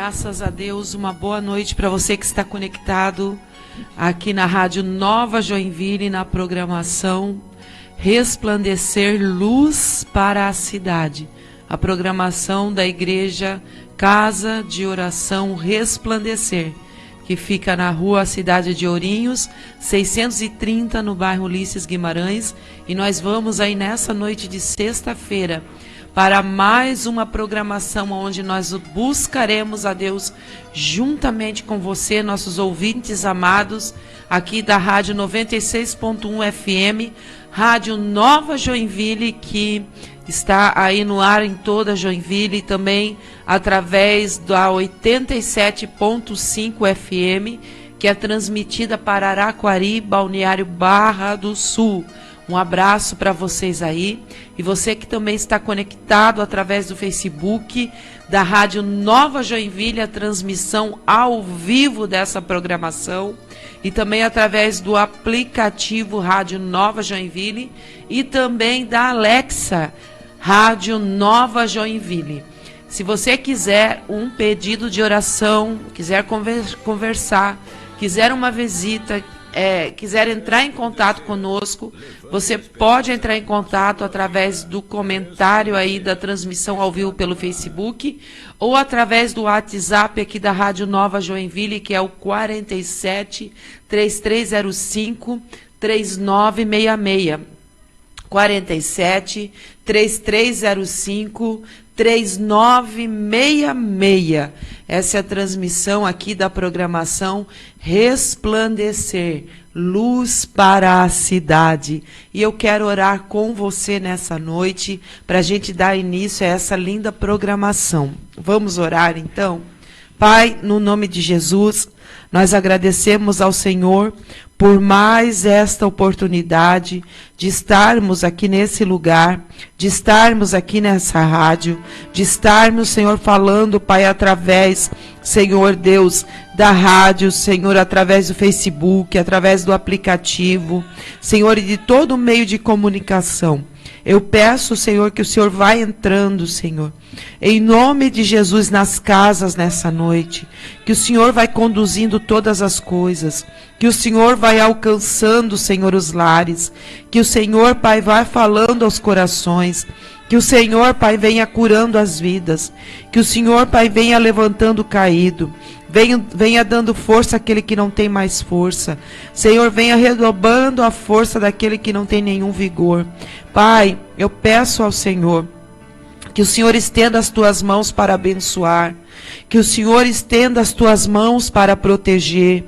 Graças a Deus, uma boa noite para você que está conectado aqui na Rádio Nova Joinville, na programação Resplandecer Luz para a Cidade. A programação da Igreja Casa de Oração Resplandecer, que fica na rua Cidade de Ourinhos, 630, no bairro Ulisses Guimarães. E nós vamos aí nessa noite de sexta-feira para mais uma programação onde nós buscaremos a Deus juntamente com você, nossos ouvintes amados, aqui da Rádio 96.1 FM, Rádio Nova Joinville, que está aí no ar em toda Joinville, e também através da 87.5 FM, que é transmitida para Araquari, Balneário Barra do Sul. Um abraço para vocês aí. E você que também está conectado através do Facebook da Rádio Nova Joinville, a transmissão ao vivo dessa programação. E também através do aplicativo Rádio Nova Joinville e também da Alexa, Rádio Nova Joinville. Se você quiser um pedido de oração, quiser conversar, quiser uma visita, quiser entrar em contato conosco, você pode entrar em contato através do comentário aí da transmissão ao vivo pelo Facebook ou através do WhatsApp aqui da Rádio Nova Joinville, que é o 47 3305 3966. 47 3305 3966. Essa é a transmissão aqui da programação Resplandecer, Luz para a Cidade. E eu quero orar com você nessa noite para a gente dar início a essa linda programação. Vamos orar então? Pai, no nome de Jesus, nós agradecemos ao Senhor por mais esta oportunidade de estarmos aqui nesse lugar, de estarmos aqui nessa rádio, de estarmos, Senhor, falando, Pai, através, Senhor Deus, da rádio, Senhor, através do Facebook, através do aplicativo, Senhor, e de todo meio de comunicação. Eu peço, Senhor, que o Senhor vá entrando, Senhor, em nome de Jesus, nas casas nessa noite, que o Senhor vai conduzindo todas as coisas, que o Senhor vai alcançando, Senhor, os lares, que o Senhor, Pai, vai falando aos corações, que o Senhor, Pai, venha curando as vidas, que o Senhor, Pai, venha levantando o caído, venha dando força àquele que não tem mais força. Senhor, venha redobrando a força daquele que não tem nenhum vigor. Pai, eu peço ao Senhor que o Senhor estenda as tuas mãos para abençoar, que o Senhor estenda as tuas mãos para proteger,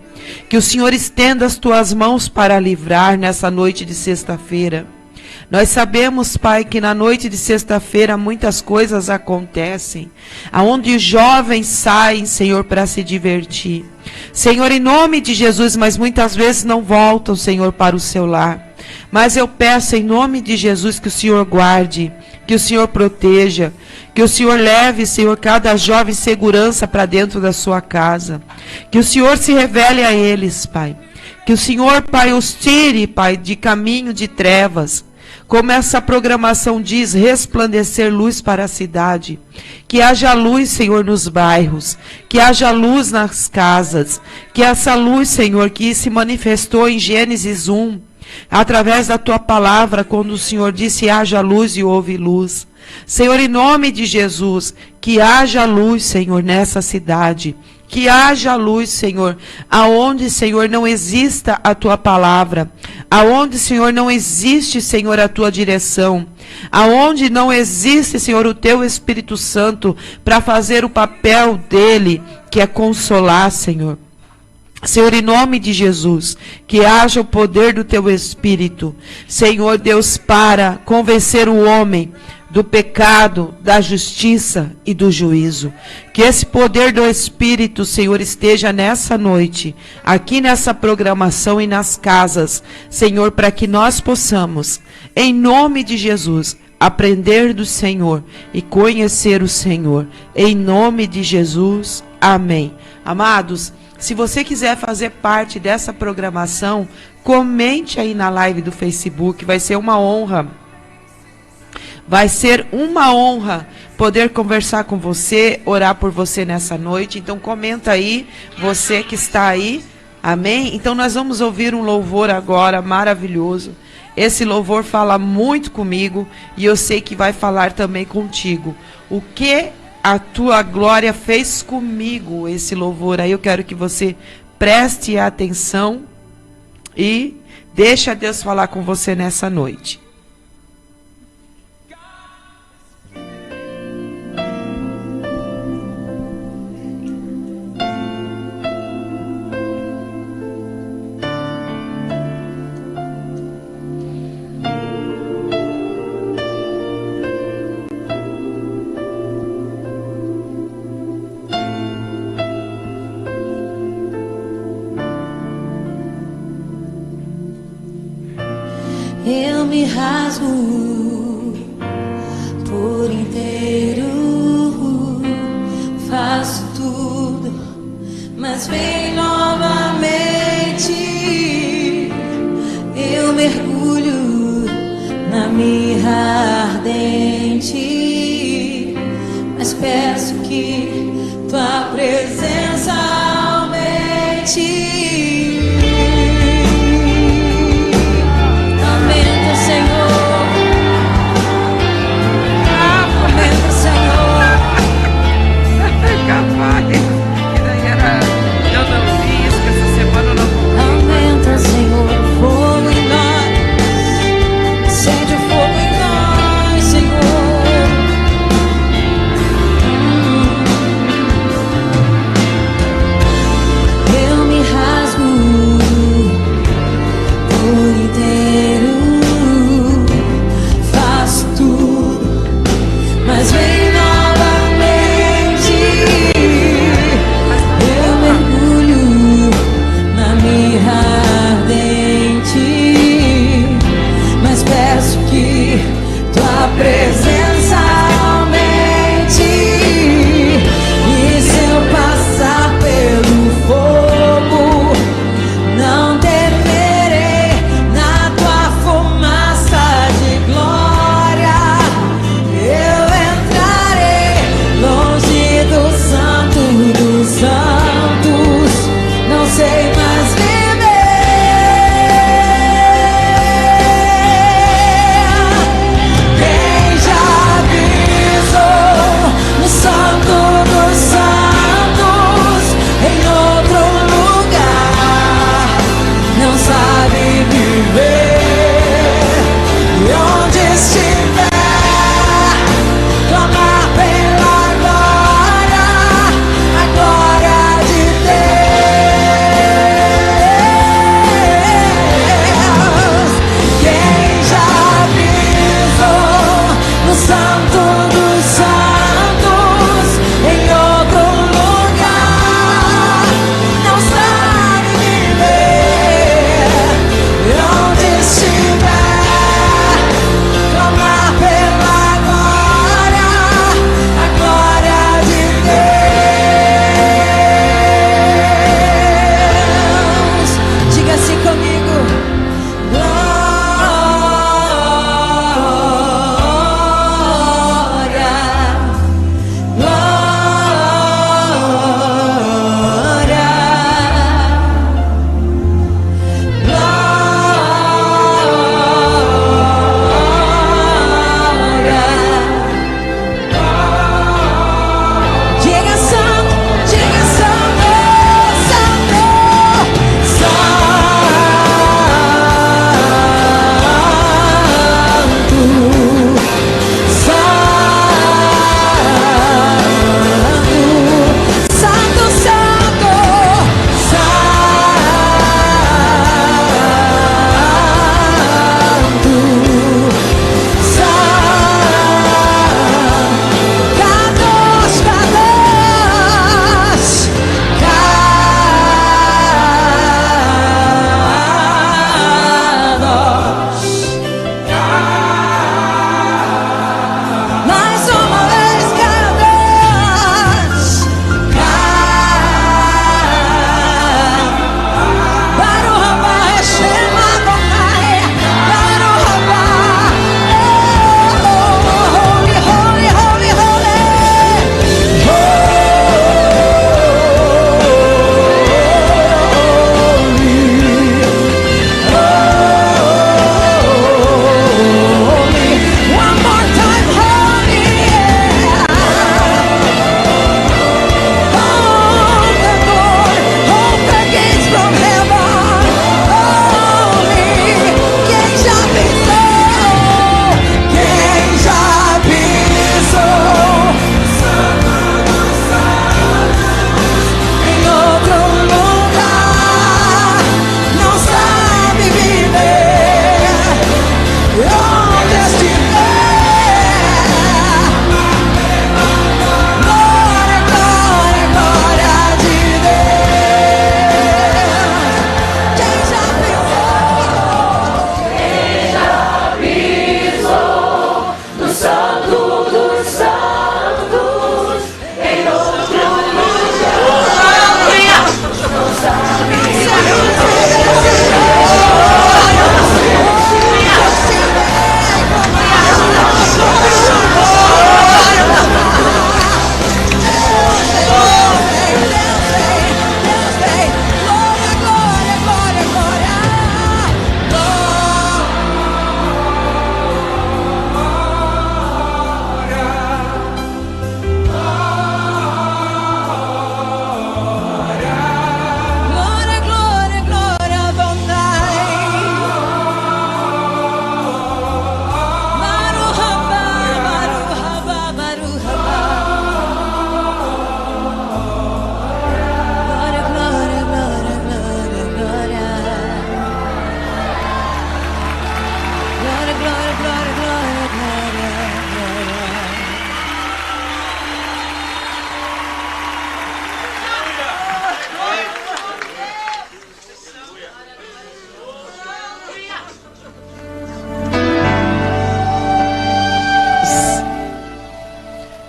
que o Senhor estenda as tuas mãos para livrar nessa noite de sexta-feira. Nós sabemos, Pai, que na noite de sexta-feira muitas coisas acontecem, aonde os jovens saem, Senhor, para se divertir. Senhor, em nome de Jesus, mas muitas vezes não voltam, Senhor, para o seu lar. Mas eu peço em nome de Jesus que o Senhor guarde, que o Senhor proteja, que o Senhor leve, Senhor, cada jovem segurança para dentro da sua casa. Que o Senhor se revele a eles, Pai. Que o Senhor, Pai, os tire, Pai, de caminho de trevas. Como essa programação diz, resplandecer luz para a cidade. Que haja luz, Senhor, nos bairros. Que haja luz nas casas. Que essa luz, Senhor, que se manifestou em Gênesis 1, através da tua palavra, quando o Senhor disse, haja luz e houve luz. Senhor, em nome de Jesus, que haja luz, Senhor, nessa cidade. Que haja luz, Senhor, aonde, Senhor, não exista a tua palavra, aonde, Senhor, não existe, Senhor, a tua direção, aonde não existe, Senhor, o teu Espírito Santo para fazer o papel dele, que é consolar, Senhor. Senhor, em nome de Jesus, que haja o poder do teu Espírito, Senhor Deus, para convencer o homem do pecado, da justiça e do juízo. Que esse poder do Espírito, Senhor, esteja nessa noite, aqui nessa programação e nas casas, Senhor, para que nós possamos, em nome de Jesus, aprender do Senhor e conhecer o Senhor. Em nome de Jesus, amém. Amados, se você quiser fazer parte dessa programação, comente aí na live do Facebook, vai ser uma honra. Vai ser uma honra poder conversar com você, orar por você nessa noite. Então comenta aí, você que está aí. Amém? Então nós vamos ouvir um louvor agora maravilhoso. Esse louvor fala muito comigo e eu sei que vai falar também contigo. O que a tua glória fez comigo, esse louvor aí, eu quero que você preste atenção e deixa Deus falar com você nessa noite. Eu me rasgo por inteiro, faço tudo, mas vem novamente. Eu mergulho na mirra ardente, mas peço que tua presença aumente. Eu me rasgo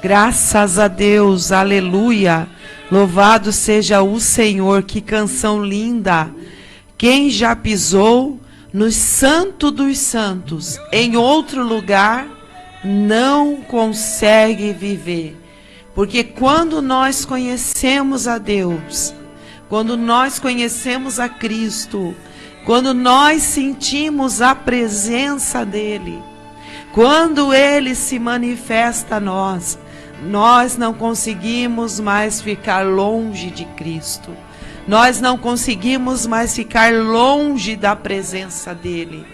Graças a Deus, aleluia. Louvado seja o Senhor, que canção linda. Quem já pisou no Santo dos Santos, em outro lugar, não consegue viver. Porque quando nós conhecemos a Deus, quando nós conhecemos a Cristo, quando nós sentimos a presença dEle, quando Ele se manifesta a nós, nós não conseguimos mais ficar longe de Cristo. Nós não conseguimos mais ficar longe da presença dEle,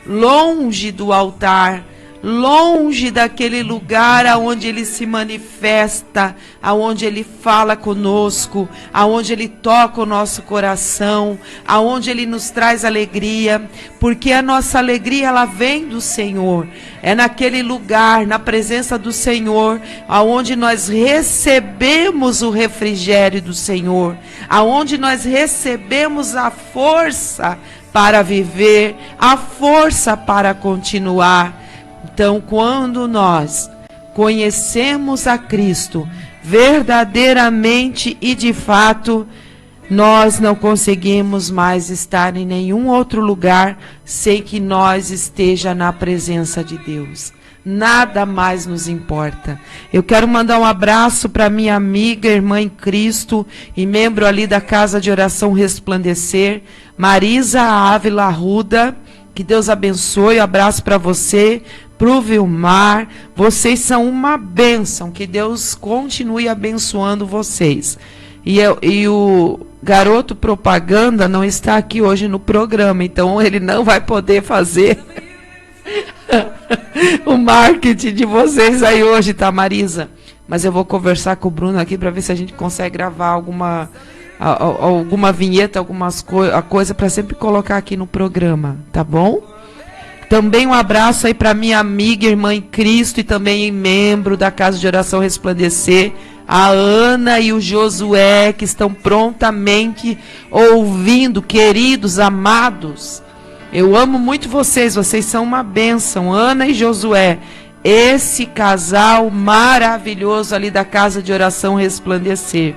longe do altar, longe daquele lugar aonde Ele se manifesta, aonde Ele fala conosco, aonde Ele toca o nosso coração, aonde Ele nos traz alegria, porque a nossa alegria ela vem do Senhor. É naquele lugar, na presença do Senhor, aonde nós recebemos o refrigério do Senhor, aonde nós recebemos a força para viver, a força para continuar. Então, quando nós conhecemos a Cristo verdadeiramente e de fato, nós não conseguimos mais estar em nenhum outro lugar sem que nós esteja na presença de Deus. Nada mais nos importa. Eu quero mandar um abraço para minha amiga, irmã em Cristo e membro ali da Casa de Oração Resplandecer, Marisa Ávila Arruda. Que Deus abençoe. Um abraço para você, pro Vilmar. Vocês são uma bênção. Que Deus continue abençoando vocês. E o garoto propaganda não está aqui hoje no programa, então ele não vai poder fazer o marketing de vocês aí hoje, tá, Marisa? Mas eu vou conversar com o Bruno aqui para ver se a gente consegue gravar alguma vinheta, coisa para sempre colocar aqui no programa, tá bom? Também um abraço aí para minha amiga, irmã em Cristo e também membro da Casa de Oração Resplandecer, a Ana e o Josué, que estão prontamente ouvindo, queridos, amados. Eu amo muito vocês, vocês são uma bênção, Ana e Josué, esse casal maravilhoso ali da Casa de Oração Resplandecer.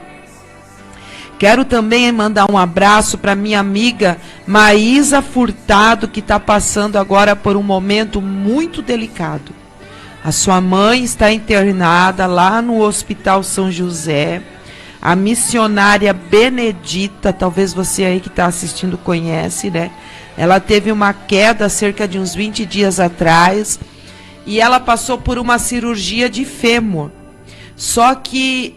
Quero também mandar um abraço para minha amiga Maísa Furtado, que está passando agora por um momento muito delicado. A sua mãe está internada lá no Hospital São José. A missionária Benedita, talvez você aí que está assistindo conhece, né? Ela teve uma queda há cerca de uns 20 dias atrás e ela passou por uma cirurgia de fêmur. Só que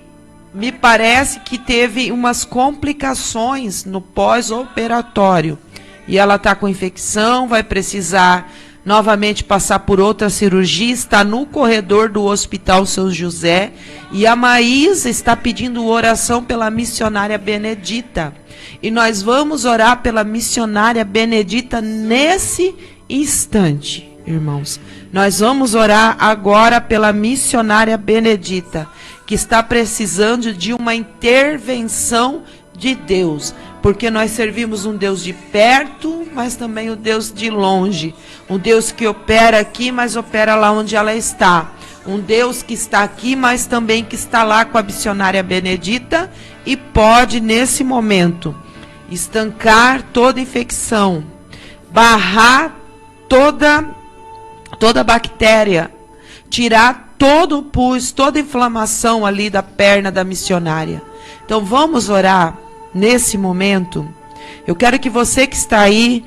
me parece que teve umas complicações no pós-operatório. E ela está com infecção, vai precisar novamente passar por outra cirurgia, está no corredor do Hospital São José. E a Maísa está pedindo oração pela missionária Benedita. E nós vamos orar pela missionária Benedita nesse instante, irmãos. Nós vamos orar agora pela missionária Benedita, que está precisando de uma intervenção de Deus, porque nós servimos um Deus de perto, mas também um Deus de longe, um Deus que opera aqui, mas opera lá onde ela está, um Deus que está aqui, mas também que está lá com a missionária Benedita e pode nesse momento estancar toda infecção, barrar toda bactéria, tirar todo o pus, toda inflamação ali da perna da missionária. Então vamos orar nesse momento. Eu quero que você que está aí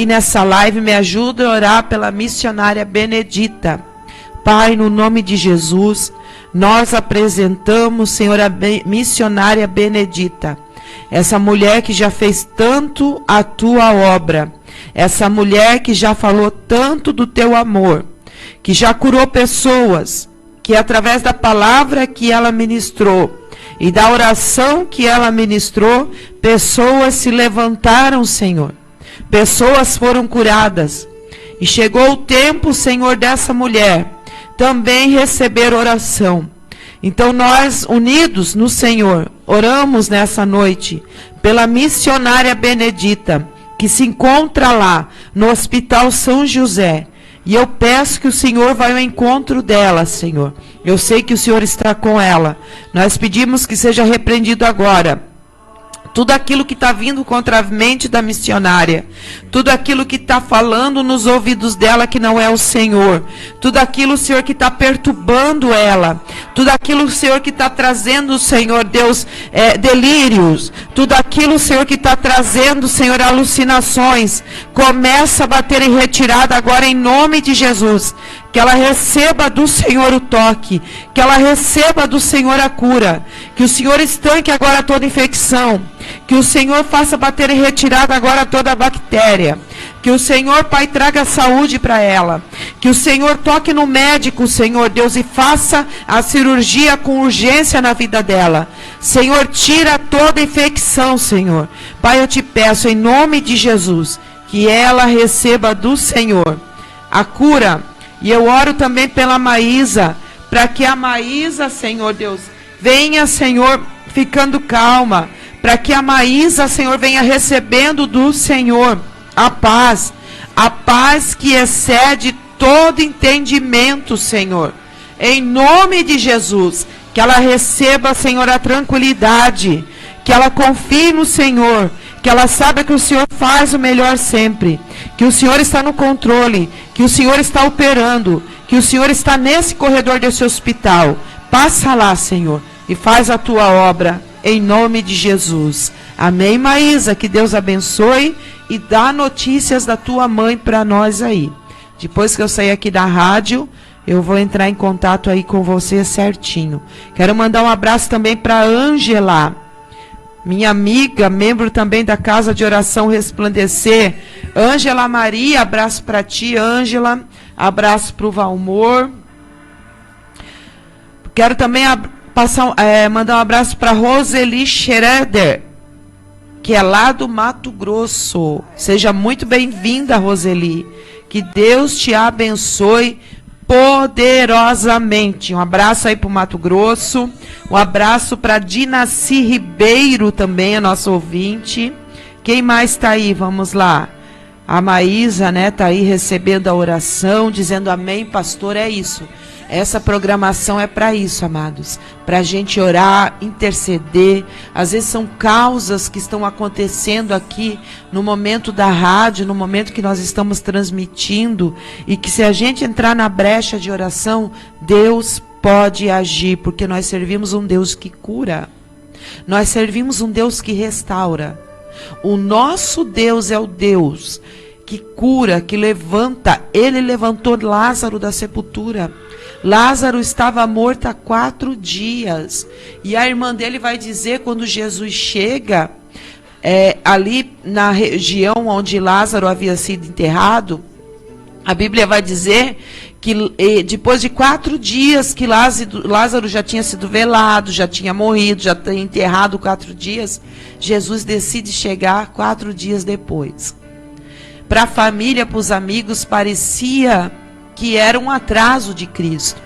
nessa live, me ajude a orar pela missionária Benedita. Pai, no nome de Jesus, nós apresentamos, Senhor, a missionária Benedita. Essa mulher que já fez tanto a tua obra. Essa mulher que já falou tanto do teu amor. Que já curou pessoas. Que através da palavra que ela ministrou e da oração que ela ministrou, pessoas se levantaram, Senhor. Pessoas foram curadas. E chegou o tempo, Senhor, dessa mulher também receber oração. Então nós, unidos no Senhor, oramos nessa noite pela missionária Benedita, que se encontra lá no Hospital São José. E eu peço que o Senhor vá ao encontro dela, Senhor. Eu sei que o Senhor está com ela. Nós pedimos que seja repreendido agora tudo aquilo que está vindo contra a mente da missionária, tudo aquilo que está falando nos ouvidos dela que não é o Senhor, tudo aquilo, Senhor, que está perturbando ela, tudo aquilo, Senhor, que está trazendo, Senhor Deus, delírios, tudo aquilo, Senhor, que está trazendo, Senhor, alucinações, começa a bater em retirada agora em nome de Jesus. Que ela receba do Senhor o toque, que ela receba do Senhor a cura, que o Senhor estanque agora toda infecção, que o Senhor faça bater em retirada agora toda a bactéria, que o Senhor, Pai, traga saúde para ela, que o Senhor toque no médico, Senhor Deus, e faça a cirurgia com urgência na vida dela. Senhor, tira toda infecção, Senhor. Pai, eu te peço em nome de Jesus, que ela receba do Senhor a cura. E eu oro também pela Maísa, para que a Maísa, Senhor Deus, venha, Senhor, ficando calma, para que a Maísa, Senhor, venha recebendo do Senhor a paz que excede todo entendimento, Senhor, em nome de Jesus, que ela receba, Senhor, a tranquilidade, que ela confie no Senhor, que ela saiba que o Senhor faz o melhor sempre, que o Senhor está no controle, que o Senhor está operando, que o Senhor está nesse corredor desse hospital. Passa lá, Senhor, e faz a tua obra, em nome de Jesus. Amém, Maísa? Que Deus abençoe e dá notícias da tua mãe para nós aí. Depois que eu sair aqui da rádio, eu vou entrar em contato aí com você certinho. Quero mandar um abraço também para Ângela, minha amiga, membro também da Casa de Oração Resplandecer. Ângela Maria, abraço para ti, Ângela. Abraço para o Valmor. Quero também mandar um abraço para Roseli Schroeder, que é lá do Mato Grosso. Seja muito bem-vinda, Roseli. Que Deus te abençoe poderosamente. Um abraço aí para o Mato Grosso. Um abraço para Dinaci Ribeiro também, a nossa ouvinte. Quem mais está aí? Vamos lá. A Maísa, né, está aí recebendo a oração, dizendo amém, pastor, é isso. Essa programação é para isso, amados. Para a gente orar, interceder. Às vezes são causas que estão acontecendo aqui no momento da rádio, no momento que nós estamos transmitindo. E que se a gente entrar na brecha de oração, Deus pode agir. Porque nós servimos um Deus que cura. Nós servimos um Deus que restaura. O nosso Deus é o Deus que cura, que levanta. Ele levantou Lázaro da sepultura. Lázaro estava morto há 4 dias. E a irmã dele vai dizer, quando Jesus chega, ali na região onde Lázaro havia sido enterrado, a Bíblia vai dizer que depois de 4 dias que Lázaro já tinha sido velado, já tinha morrido, já tinha enterrado 4 dias, Jesus decide chegar 4 dias depois. Para a família, para os amigos, parecia que era um atraso de Cristo.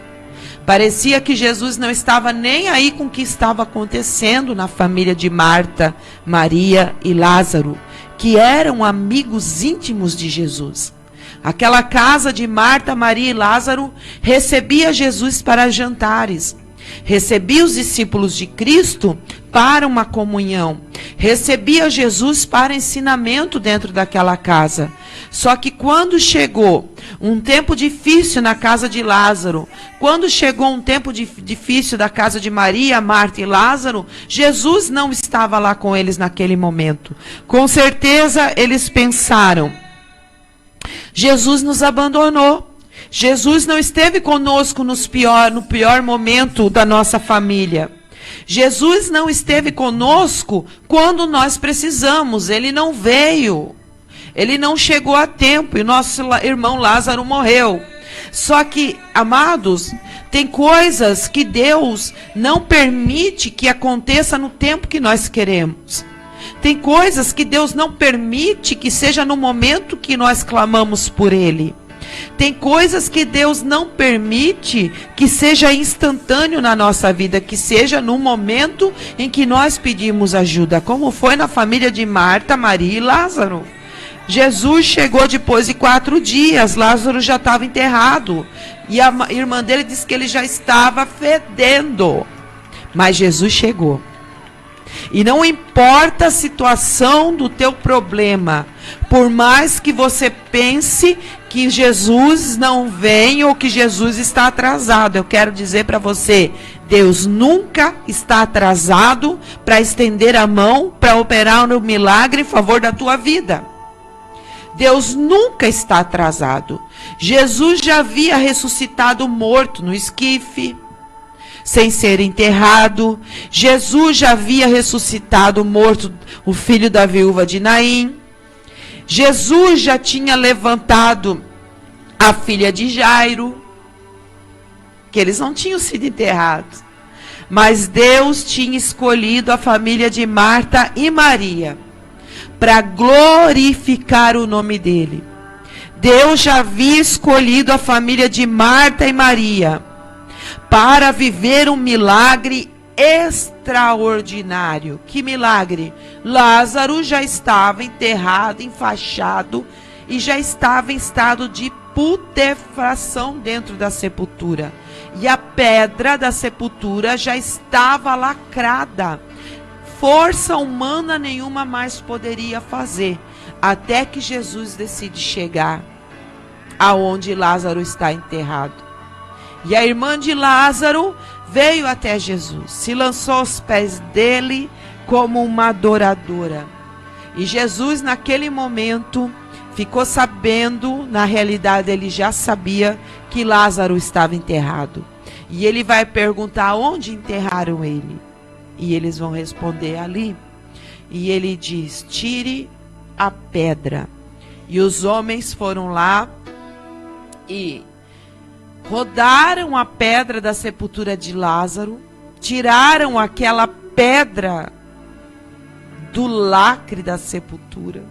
Parecia que Jesus não estava nem aí com o que estava acontecendo na família de Marta, Maria e Lázaro, que eram amigos íntimos de Jesus. Aquela casa de Marta, Maria e Lázaro recebia Jesus para jantares. Recebia os discípulos de Cristo para uma comunhão. Recebia Jesus para ensinamento dentro daquela casa. Só que quando chegou um tempo difícil na casa de Lázaro, quando chegou um tempo difícil da casa de Maria, Marta e Lázaro, Jesus não estava lá com eles naquele momento. Com certeza eles pensaram: Jesus nos abandonou. Jesus não esteve conosco no pior momento da nossa família. Jesus não esteve conosco quando nós precisamos. Ele não veio. Ele não chegou a tempo. E nosso irmão Lázaro morreu. Só que, amados, tem coisas que Deus não permite que aconteça no tempo que nós queremos. Tem coisas que Deus não permite que seja no momento que nós clamamos por Ele. Tem coisas que Deus não permite que seja instantâneo na nossa vida, que seja no momento em que nós pedimos ajuda, como foi na família de Marta, Maria e Lázaro. Jesus chegou depois de 4 dias, Lázaro já estava enterrado. E a irmã dele disse que ele já estava fedendo. Mas Jesus chegou. E não importa a situação do teu problema, por mais que você pense que Jesus não vem ou que Jesus está atrasado, eu quero dizer para você, Deus nunca está atrasado para estender a mão, para operar um milagre em favor da tua vida. Deus nunca está atrasado. Jesus já havia ressuscitado morto no esquife, sem ser enterrado. Jesus já havia ressuscitado morto o filho da viúva de Naim. Jesus já tinha levantado a filha de Jairo, que eles não tinham sido enterrados. Mas Deus tinha escolhido a família de Marta e Maria para glorificar o nome dele. Deus já havia escolhido a família de Marta e Maria para viver um milagre extraordinário. Que milagre? Lázaro já estava enterrado, enfaixado e já estava em estado de putrefação dentro da sepultura. E a pedra da sepultura já estava lacrada. Força humana nenhuma mais poderia fazer, até que Jesus decide chegar aonde Lázaro está enterrado. E a irmã de Lázaro veio até Jesus, se lançou aos pés dele como uma adoradora. E Jesus, naquele momento, ficou sabendo, na realidade ele já sabia, que Lázaro estava enterrado. E ele vai perguntar onde enterraram ele. E eles vão responder ali. E ele diz, tire a pedra. E os homens foram lá e rodaram a pedra da sepultura de Lázaro, tiraram aquela pedra do lacre da sepultura.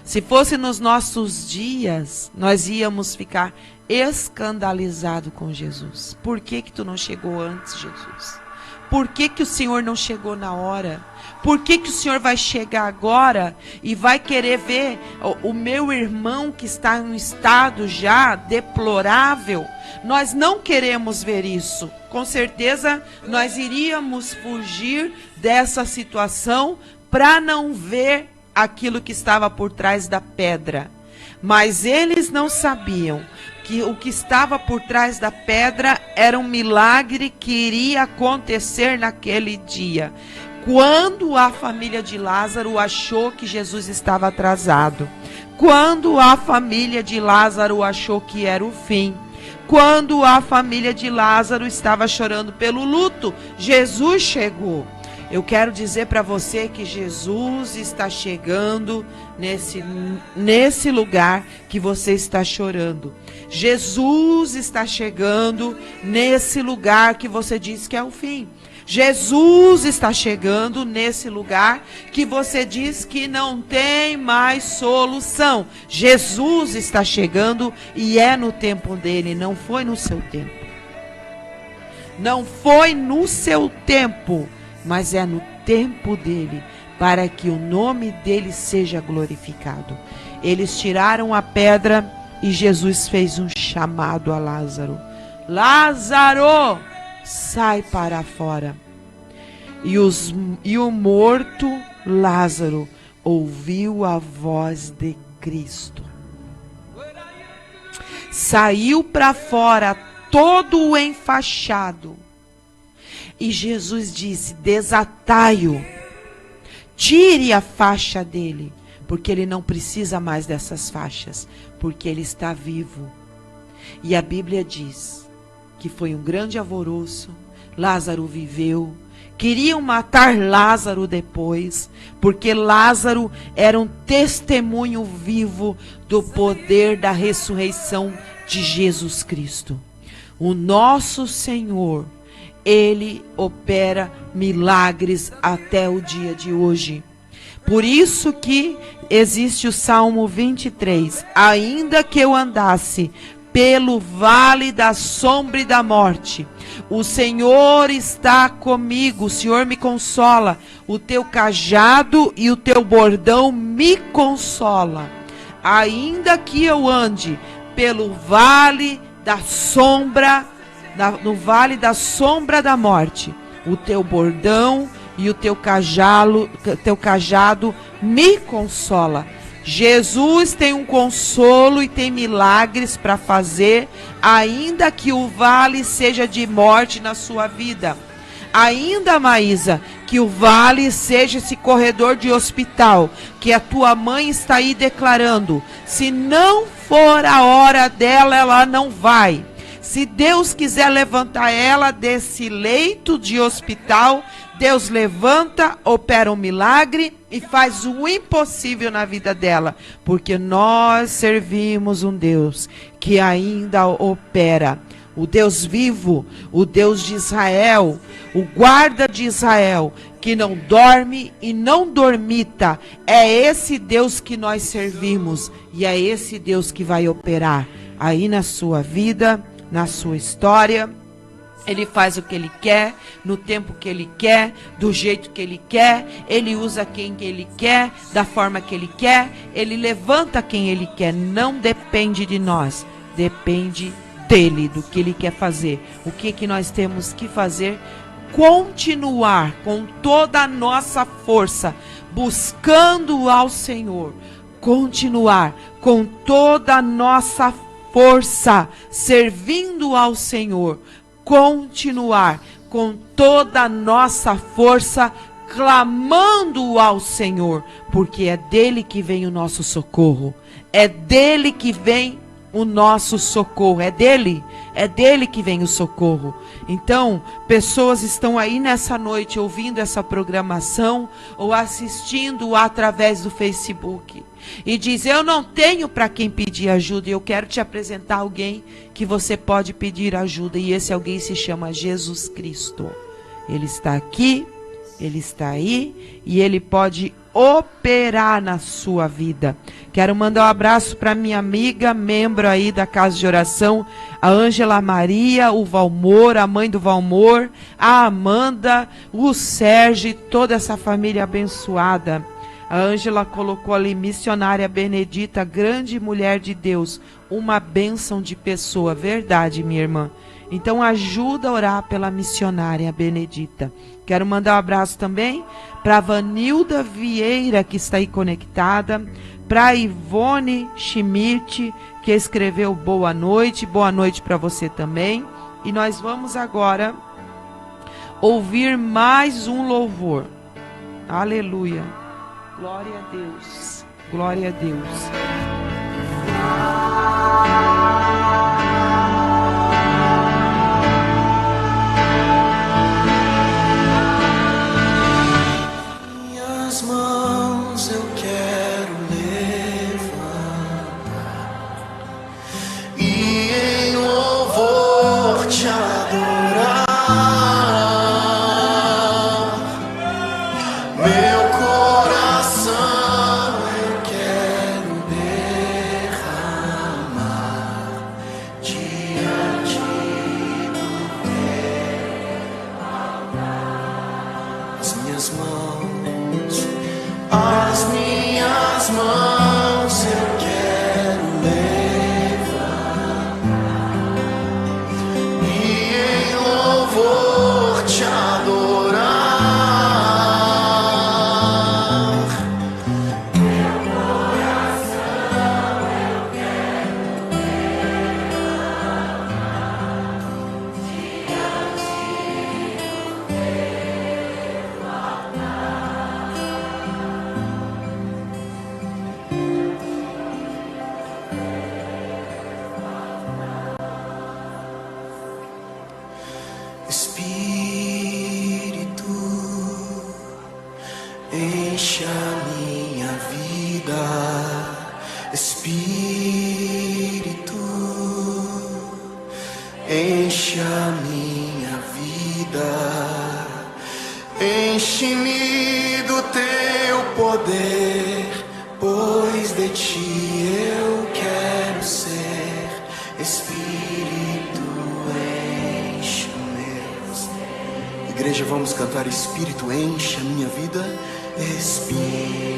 Se fosse nos nossos dias, nós íamos ficar escandalizados com Jesus. Por que que tu não chegou antes, Jesus? Por que que o Senhor não chegou na hora? Por que que o Senhor vai chegar agora e vai querer ver o meu irmão que está em um estado já deplorável? Nós não queremos ver isso. Com certeza nós iríamos fugir dessa situação para não ver aquilo que estava por trás da pedra. Mas eles não sabiam que o que estava por trás da pedra era um milagre que iria acontecer naquele dia. Quando a família de Lázaro achou que Jesus estava atrasado, quando a família de Lázaro achou que era o fim, quando a família de Lázaro estava chorando pelo luto, Jesus chegou. Eu quero dizer para você que Jesus está chegando nesse lugar que você está chorando. Jesus está chegando nesse lugar que você diz que é o fim. Jesus está chegando nesse lugar que você diz que não tem mais solução. Jesus está chegando e é no tempo dele, não foi no seu tempo. Não foi no seu tempo, mas é no tempo dele, para que o nome dele seja glorificado. Eles tiraram a pedra e Jesus fez um chamado a Lázaro. Lázaro, sai para fora. E o morto Lázaro ouviu a voz de Cristo. Saiu para fora todo enfaixado. E Jesus disse, desatai-o. Tire a faixa dele, porque ele não precisa mais dessas faixas, porque ele está vivo. E a Bíblia diz que foi um grande alvoroço, Lázaro viveu, queriam matar Lázaro depois, porque Lázaro era um testemunho vivo do poder da ressurreição de Jesus Cristo. O nosso Senhor, Ele opera milagres até o dia de hoje. Por isso que existe o Salmo 23. Ainda que eu andasse pelo vale da sombra e da morte, O Senhor está comigo, o Senhor me consola. O teu cajado e o teu bordão me consola. Ainda que eu ande pelo vale da sombra, no vale da sombra da morte, o teu bordão e o teu cajado me consola. Jesus tem um consolo e tem milagres para fazer, ainda que o vale seja de morte na sua vida. Ainda, Maísa, que o vale seja esse corredor de hospital, que a tua mãe está aí declarando. Se não for a hora dela, ela não vai. Se Deus quiser levantar ela desse leito de hospital, Deus levanta, opera um milagre e faz o impossível na vida dela. Porque nós servimos um Deus que ainda opera. O Deus vivo, o Deus de Israel, o guarda de Israel, que não dorme e não dormita. É esse Deus que nós servimos e é esse Deus que vai operar aí na sua vida, na sua história. Ele faz o que Ele quer, no tempo que Ele quer, do jeito que Ele quer. Ele usa quem Ele quer, da forma que Ele quer. Ele levanta quem Ele quer. Não depende de nós, depende dele, do que Ele quer fazer. O que nós temos que fazer? Continuar com toda a nossa força, buscando ao Senhor. Continuar com toda a nossa força, servindo ao Senhor. Continuar com toda a nossa força, clamando ao Senhor, porque é dele que vem o nosso socorro. É dele que vem o nosso socorro, é dele que vem o socorro. Então, pessoas estão aí nessa noite ouvindo essa programação ou assistindo através do Facebook e diz: eu não tenho para quem pedir ajuda. E eu quero te apresentar alguém que você pode pedir ajuda, e esse alguém se chama Jesus Cristo. Ele está aqui, Ele está aí e Ele pode operar na sua vida. Quero mandar um abraço para minha amiga, membro aí da Casa de Oração, a Ângela Maria, o Valmor, a mãe do Valmor, a Amanda, o Sérgio, toda essa família abençoada. A Ângela colocou ali: missionária Benedita, grande mulher de Deus, uma bênção de pessoa. Verdade, minha irmã. Então ajuda a orar pela missionária Benedita. Quero mandar um abraço também para a Vanilda Vieira, que está aí conectada, para a Ivone Schmidt, que escreveu boa noite para você também. E nós vamos agora ouvir mais um louvor. Aleluia. Glória a Deus. Glória a Deus. Minhas mãos eu quero levantar e em louvor te adorar. Meu coração eu quero derramar diante do teu altar. As minhas mãos eu quero levantar e em louvor te adorar. Meu coração eu quero derramar diante do teu altar. Espírito, enche a minha vida. Espírito, enche a minha vida. Enche-me do teu poder, pois de ti eu quero ser. Espírito, enche o meu igreja, vamos cantar: Espírito, enche a minha vida. Espírito.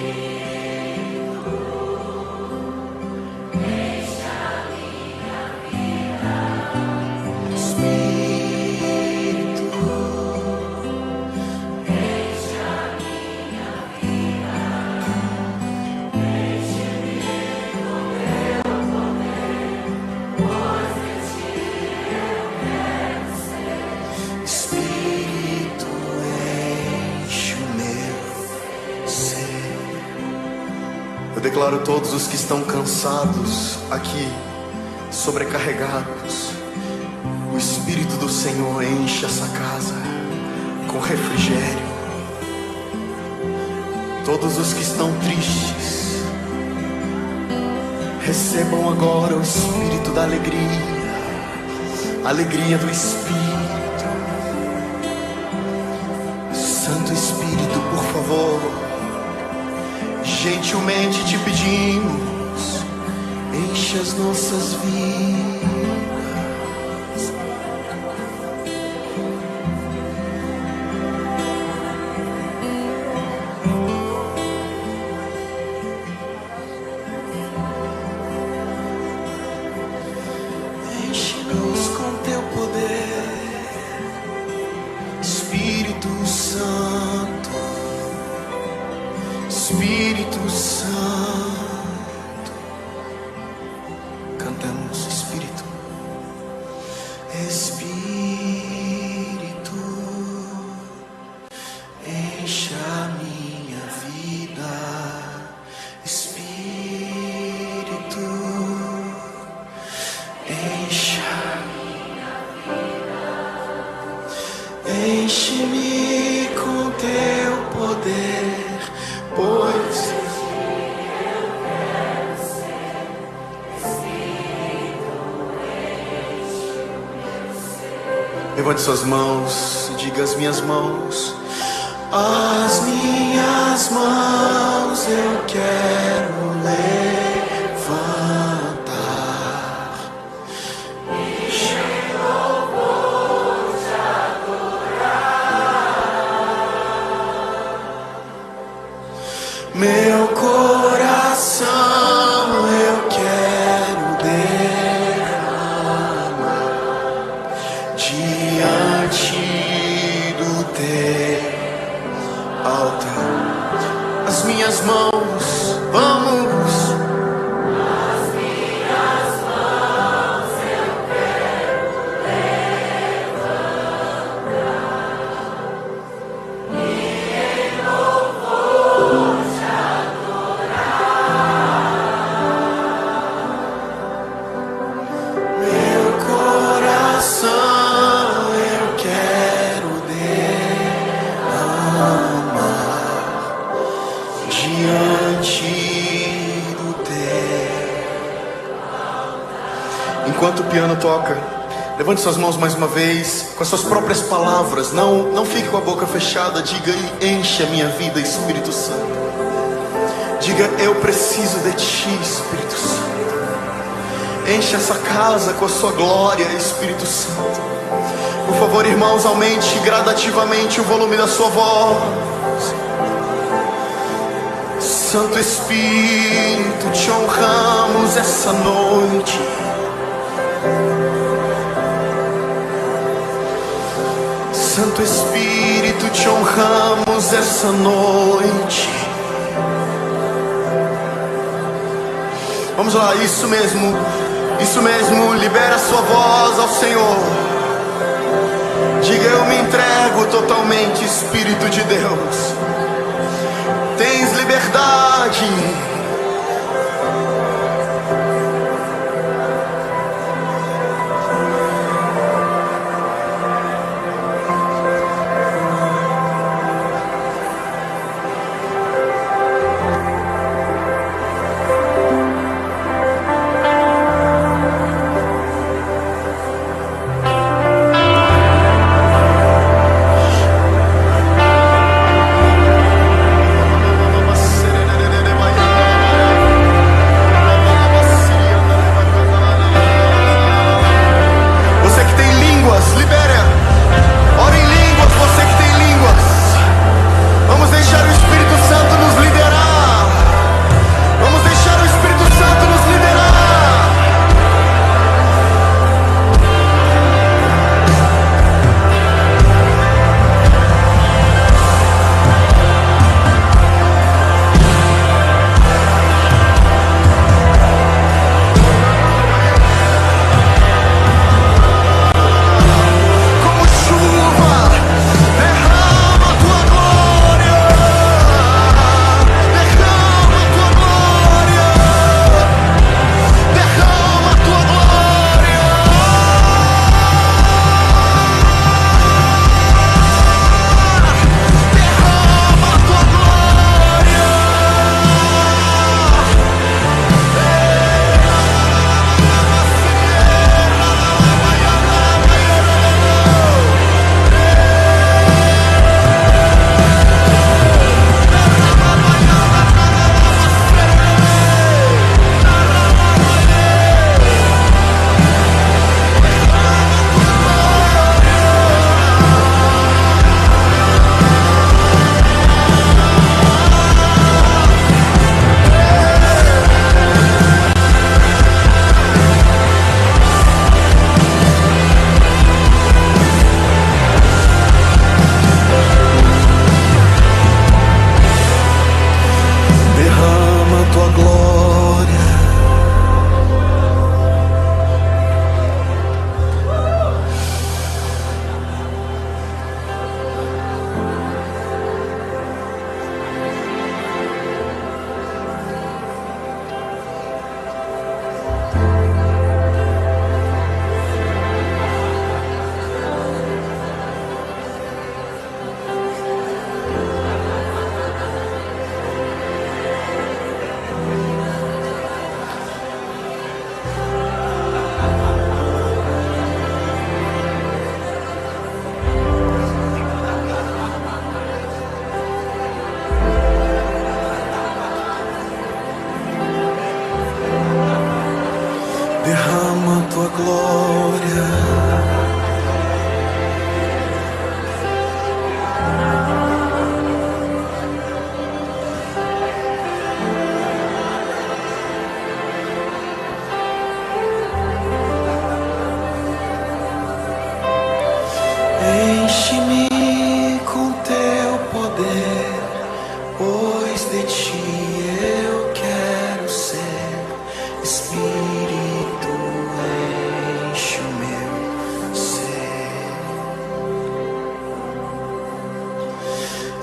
Eu declaro todos os que estão cansados aqui, sobrecarregados, o Espírito do Senhor enche essa casa com refrigério. Todos os que estão tristes, recebam agora o Espírito da alegria, a alegria do Espírito. Santo Espírito, por favor, gentilmente te pedimos, enche as nossas vidas. Enche-nos com teu poder, Espírito Santo. Espírito Santo, cantamos: Espírito, Espírito, enche a minha vida. Espírito, enche a minha vida. Enche-me com teu poder, pois eu quero ser. Espírito, enche-me. Levante suas mãos e diga: as minhas mãos, as minhas mãos eu quero levantar. Enche louvor de adorar. Meu coração eu quero derramar diante do teu altar. As minhas mãos, vamos. As minhas mãos eu quero levantar e em louvor te adorar. Meu coração eu quero derramar diante do teu altar. Enquanto o piano toca, levante suas mãos mais uma vez, com as suas próprias palavras. Não fique com a boca fechada. Diga: enche a minha vida, Espírito Santo. Diga: eu preciso de ti, Espírito Santo. Enche essa casa com a sua glória, Espírito Santo. Por favor, irmãos, aumente gradativamente o volume da sua voz. Santo Espírito, te honramos essa noite. Santo Espírito, te honramos essa noite. Vamos lá, isso mesmo, libera a sua voz ao Senhor. Diga: eu me entrego totalmente, Espírito de Deus. Tens liberdade.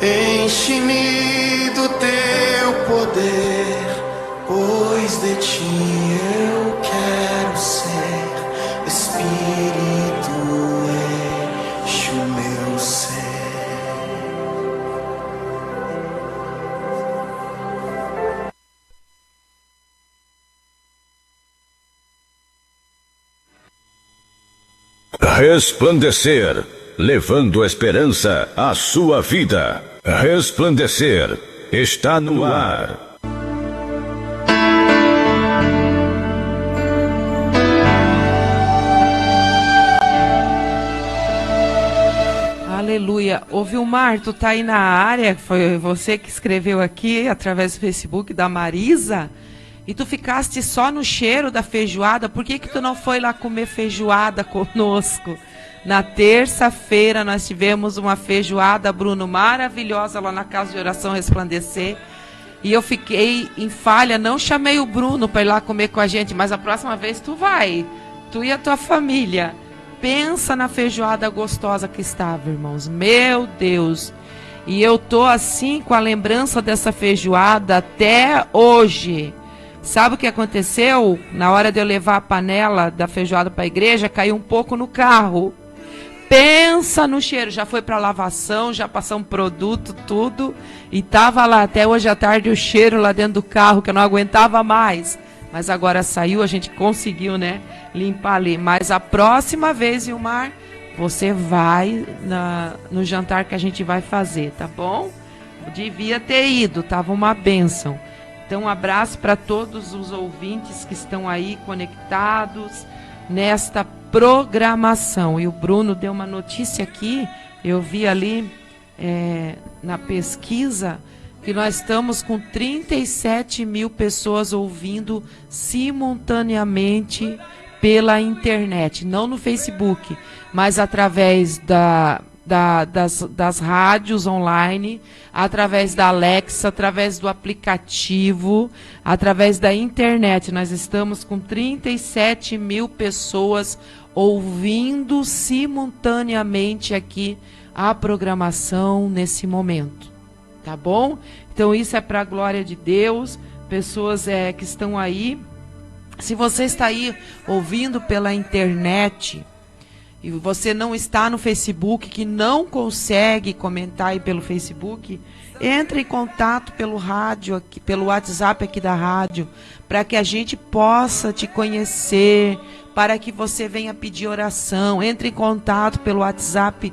Enche-me do teu poder, pois de ti eu quero ser. Espírito, enche o meu ser. Resplandecer, levando esperança à sua vida. Resplandecer está no ar. Aleluia. Ô Vilmar, tu tá aí na área, foi você que escreveu aqui através do Facebook da Marisa, e tu ficaste só no cheiro da feijoada. Por que que tu não foi lá comer feijoada conosco? Na terça-feira nós tivemos uma feijoada, Bruno, maravilhosa lá na Casa de Oração Resplandecer. E eu fiquei em falha, não chamei o Bruno para ir lá comer com a gente, mas a próxima vez tu vai, tu e a tua família. Pensa na feijoada gostosa que estava, irmãos. Meu Deus. E eu tô assim com a lembrança dessa feijoada até hoje. Sabe o que aconteceu? Na hora de eu levar a panela da feijoada para a igreja, caiu um pouco no carro. Pensa no cheiro. Já foi para lavação, já passou um produto, tudo. E tava lá até hoje à tarde o cheiro lá dentro do carro, que eu não aguentava mais. Mas agora saiu, a gente conseguiu, né, limpar ali. Mas a próxima vez, Vilmar, você vai no jantar que a gente vai fazer, tá bom? Eu devia ter ido, tava uma bênção. Então, um abraço para todos os ouvintes que estão aí conectados nesta programação. E o Bruno deu uma notícia aqui, eu vi ali na pesquisa, que nós estamos com 37 mil pessoas ouvindo simultaneamente pela internet, não no Facebook, mas através das rádios online, através da Alexa, através do aplicativo, através da internet. Nós estamos com 37 mil pessoas ouvindo simultaneamente aqui a programação nesse momento. Tá bom? Então isso é para a glória de Deus. Pessoas que estão aí. Se você está aí ouvindo pela internet e você não está no Facebook, que não consegue comentar aí pelo Facebook, entre em contato pelo rádio, aqui, pelo WhatsApp aqui da rádio, para que a gente possa te conhecer, para que você venha pedir oração. Entre em contato pelo WhatsApp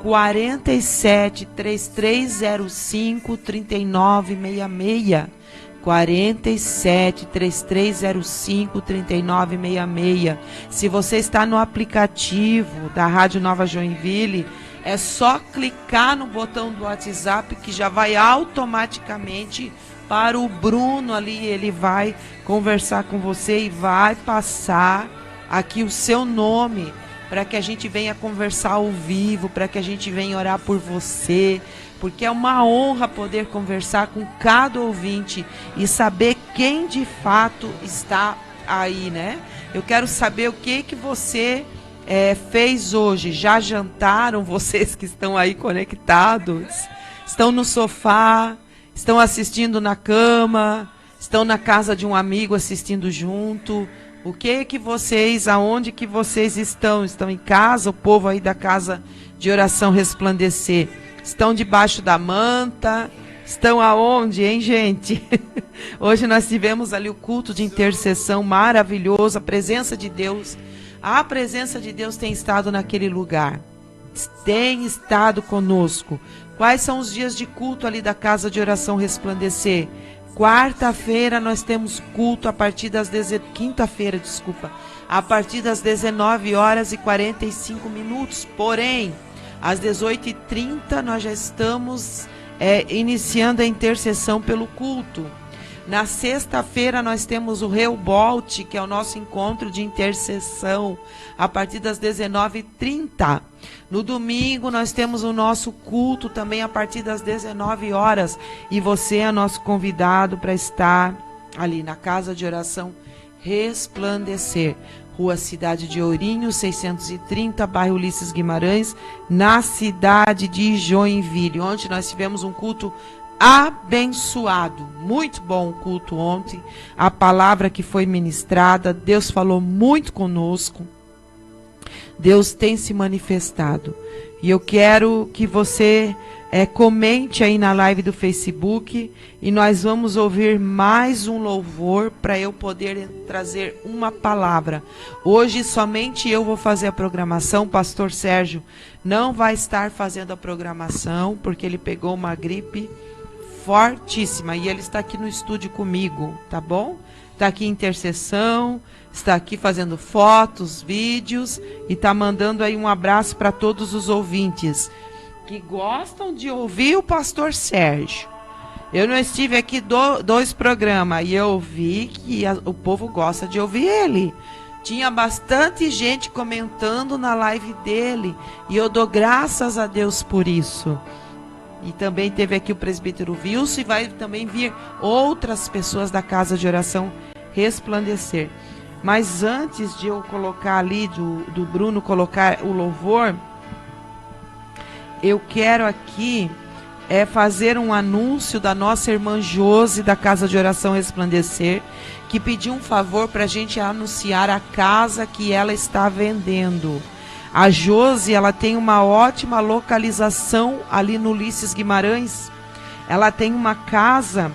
47 3305 3966. 47 3305 3966. Se você está no aplicativo da Rádio Nova Joinville, é só clicar no botão do WhatsApp que já vai automaticamente para o Bruno ali. Ele vai conversar com você e vai passar aqui o seu nome, para que a gente venha conversar ao vivo, para que a gente venha orar por você, porque é uma honra poder conversar com cada ouvinte e saber quem de fato está aí, né? Eu quero saber o que você fez hoje. Já jantaram, vocês que estão aí conectados? Estão no sofá? Estão assistindo na cama? Estão na casa de um amigo assistindo junto? O que vocês, aonde que vocês estão? Estão em casa, o povo aí da Casa de Oração Resplandecer? Estão debaixo da manta? Estão aonde, hein, gente? Hoje nós tivemos ali o culto de intercessão maravilhoso, a presença de Deus. A presença de Deus tem estado naquele lugar. Tem estado conosco. Quais são os dias de culto ali da Casa de Oração Resplandecer? Quarta-feira nós temos culto a partir das quinta-feira, desculpa, a partir das 19h45. Porém, às 18h30 nós já estamos iniciando a intercessão pelo culto. Na sexta-feira nós temos o Reubalt, que é o nosso encontro de intercessão, a partir das 19h30. No domingo nós temos o nosso culto também a partir das 19 horas. E você é nosso convidado para estar ali na Casa de Oração Resplandecer. Rua Cidade de Ourinho, 630, bairro Ulisses Guimarães, na cidade de Joinville, onde nós tivemos um culto abençoado. Muito bom o culto ontem, a palavra que foi ministrada, Deus falou muito conosco, Deus tem se manifestado. E eu quero que você comente aí na live do Facebook e nós vamos ouvir mais um louvor para eu poder trazer uma palavra. Hoje somente eu vou fazer a programação, o pastor Sérgio não vai estar fazendo a programação porque ele pegou uma gripe fortíssima e ele está aqui no estúdio comigo, tá bom? Está aqui em intercessão, está aqui fazendo fotos, vídeos e está mandando aí um abraço para todos os ouvintes que gostam de ouvir o pastor Sérgio. Eu não estive aqui dois programas e eu vi que o povo gosta de ouvir ele. Tinha bastante gente comentando na live dele e eu dou graças a Deus por isso. E também teve aqui o presbítero Wilson e vai também vir outras pessoas da Casa de Oração Resplandecer. Mas antes de eu colocar ali, do Bruno colocar o louvor, eu quero aqui fazer um anúncio da nossa irmã Josi, da Casa de Oração Resplandecer, que pediu um favor para a gente anunciar a casa que ela está vendendo. A Josi, ela tem uma ótima localização ali no Ulisses Guimarães. Ela tem uma casa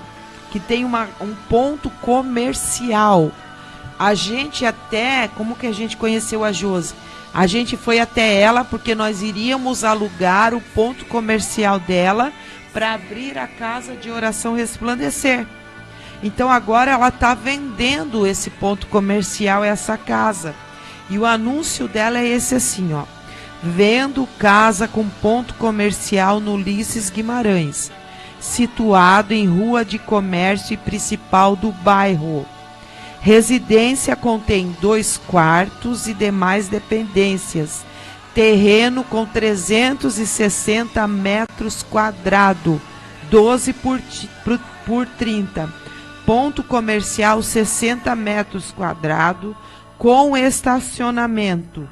que tem um ponto comercial. A gente até, como que a gente conheceu a Josi? A gente foi até ela porque nós iríamos alugar o ponto comercial dela para abrir a Casa de Oração Resplandecer. Então agora ela está vendendo esse ponto comercial, essa casa. E o anúncio dela é esse assim, ó. Vendo casa com ponto comercial no Ulisses Guimarães, situado em rua de comércio e principal do bairro. Residência contém 2 quartos e demais dependências. Terreno com 360 metros quadrados, 12 por 30. Ponto comercial 60 metros quadrados, com estacionamento.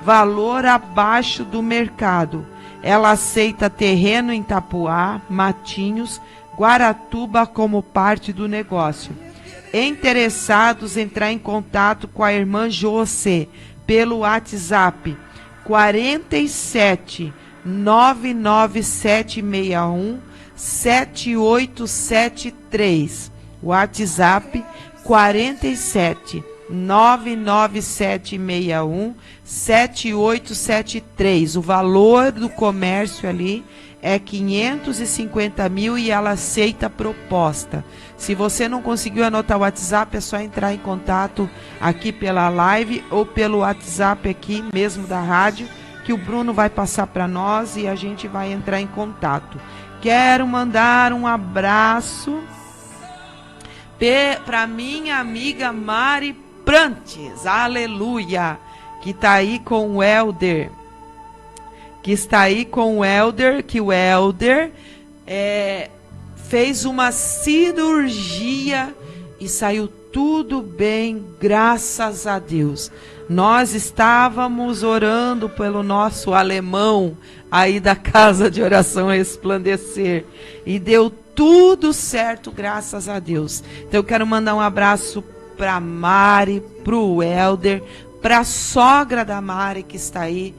Valor abaixo do mercado. Ela aceita terreno em Itapuá, Matinhos, Guaratuba como parte do negócio. Interessados, entrar em contato com a irmã José pelo WhatsApp 47 99761 7873. WhatsApp 47 99761 7873. O valor do comércio ali é 550 mil e ela aceita a proposta. Se você não conseguiu anotar o WhatsApp, é só entrar em contato aqui pela live ou pelo WhatsApp aqui mesmo da rádio, que o Bruno vai passar para nós e a gente vai entrar em contato. Quero mandar um abraço para minha amiga Mari Prantes, aleluia, que está aí com o Helder. Que o Helder fez uma cirurgia e saiu tudo bem, graças a Deus. Nós estávamos orando pelo nosso alemão aí da Casa de Oração Resplandecer e deu tudo certo, graças a Deus. Então eu quero mandar um abraço para Mari, para o Helder, para a sogra da Mari que está aí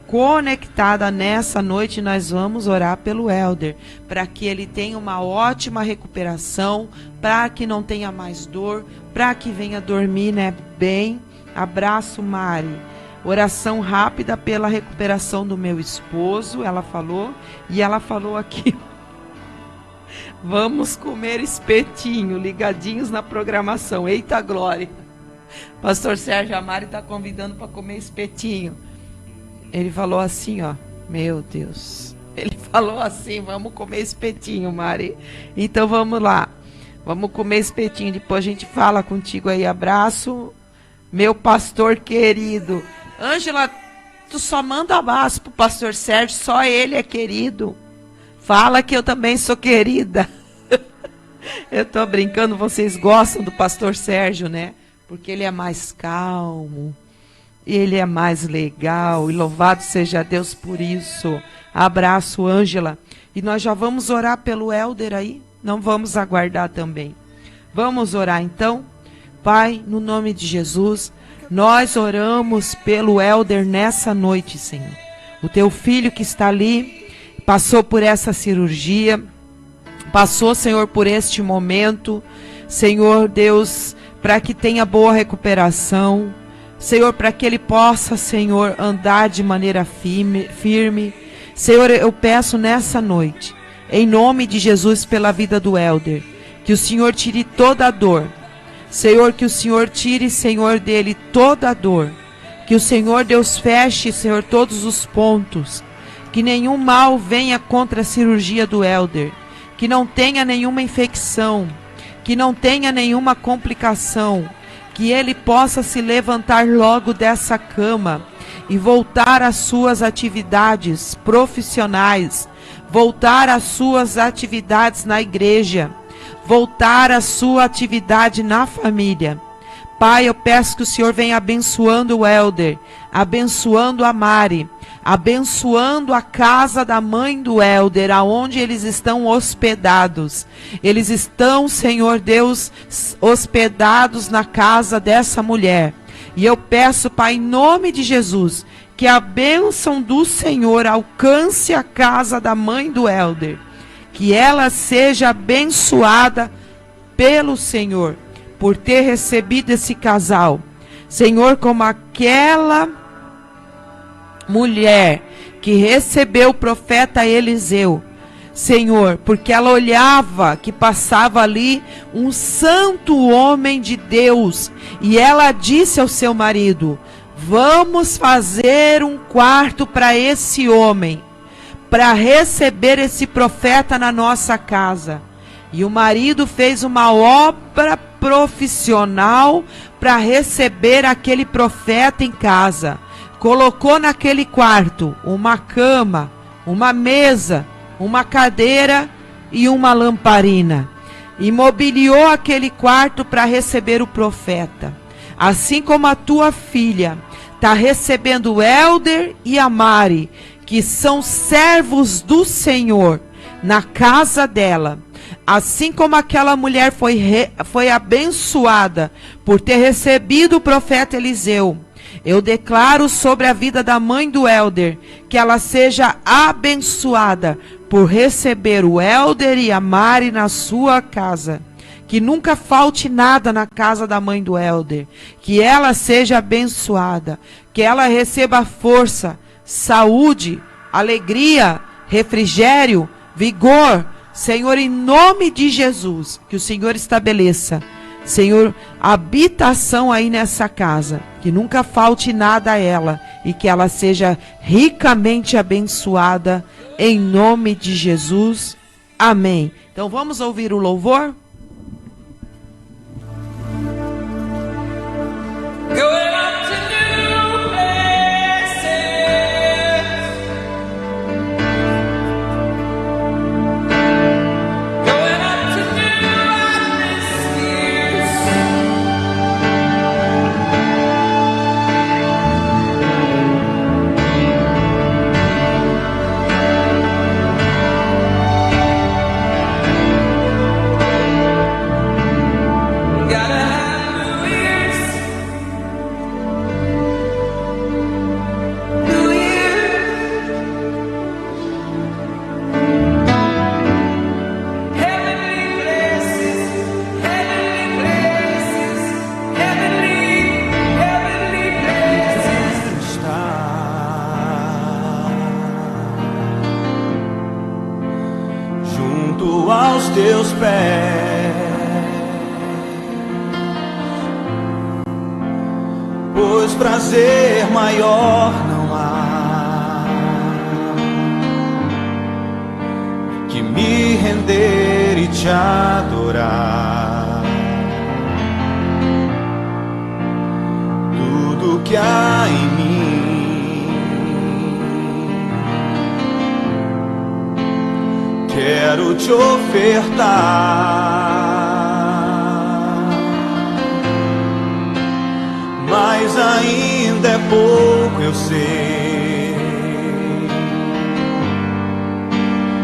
conectada nessa noite. Nós vamos orar pelo Helder, para que ele tenha uma ótima recuperação, para que não tenha mais dor, para que venha dormir, né, bem. Abraço, Mari. Oração rápida pela recuperação do meu esposo, ela falou, e ela falou aqui: vamos comer espetinho, ligadinhos na programação. Eita glória! Pastor Sérgio, a Mari está convidando para comer espetinho. Ele falou assim, ó, meu Deus. Ele falou assim: vamos comer espetinho, Mari. Então vamos lá, vamos comer espetinho. Depois a gente fala contigo aí. Abraço, meu pastor querido. Ângela, tu só manda abraço pro pastor Sérgio, só ele é querido. Fala que eu também sou querida. Eu tô brincando, vocês gostam do pastor Sérgio, né? porque Ele é mais calmo, Ele é mais legal, e louvado seja Deus por isso. Abraço, Ângela. E nós já vamos orar pelo Helder aí, não vamos aguardar também. Vamos orar então? Pai, no nome de Jesus, nós oramos pelo Helder nessa noite, Senhor. O teu filho que está ali, passou por essa cirurgia, passou, Senhor, por este momento, Senhor Deus, para que tenha boa recuperação, Senhor, para que ele possa, Senhor, andar de maneira firme. Senhor, eu peço nessa noite, em nome de Jesus, pela vida do Helder, que o Senhor tire toda a dor. Senhor, que o Senhor tire, Senhor, dele toda a dor. Que o Senhor Deus feche, Senhor, todos os pontos. Que nenhum mal venha contra a cirurgia do Helder. Que não tenha nenhuma infecção. Que não tenha nenhuma complicação. Que ele possa se levantar logo dessa cama e voltar às suas atividades profissionais. Voltar às suas atividades na igreja. Voltar à sua atividade na família. Pai, eu peço que o Senhor venha abençoando o Helder, abençoando a Mari, abençoando a casa da mãe do Helder, aonde eles estão hospedados. Eles estão, Senhor Deus, hospedados na casa dessa mulher. E eu peço, Pai, em nome de Jesus, que a bênção do Senhor alcance a casa da mãe do Helder. Que ela seja abençoada pelo Senhor, por ter recebido esse casal. Senhor, como aquela mulher que recebeu o profeta Eliseu. Senhor, porque ela olhava que passava ali um santo homem de Deus. E ela disse ao seu marido: vamos fazer um quarto para esse homem, para receber esse profeta na nossa casa. E o marido fez uma obra profissional para receber aquele profeta em casa. Colocou naquele quarto uma cama, uma mesa, uma cadeira e uma lamparina. E mobiliou aquele quarto para receber o profeta. Assim como a tua filha está recebendo o Helder e a Mari, que são servos do Senhor na casa dela. Assim como aquela mulher foi abençoada por ter recebido o profeta Eliseu, eu declaro sobre a vida da mãe do Helder, que ela seja abençoada por receber o Helder e a Mari na sua casa. Que nunca falte nada na casa da mãe do Helder. Que ela seja abençoada. Que ela receba força, saúde, alegria, refrigério, vigor. Senhor, em nome de Jesus, que o Senhor estabeleça, Senhor, habitação aí nessa casa, que nunca falte nada a ela e que ela seja ricamente abençoada, em nome de Jesus. Amém. Então vamos ouvir o louvor? Teus pés, pois prazer maior não há que me render e te adorar. Tudo que há em mim quero te ofertar. ainda é pouco, eu sei,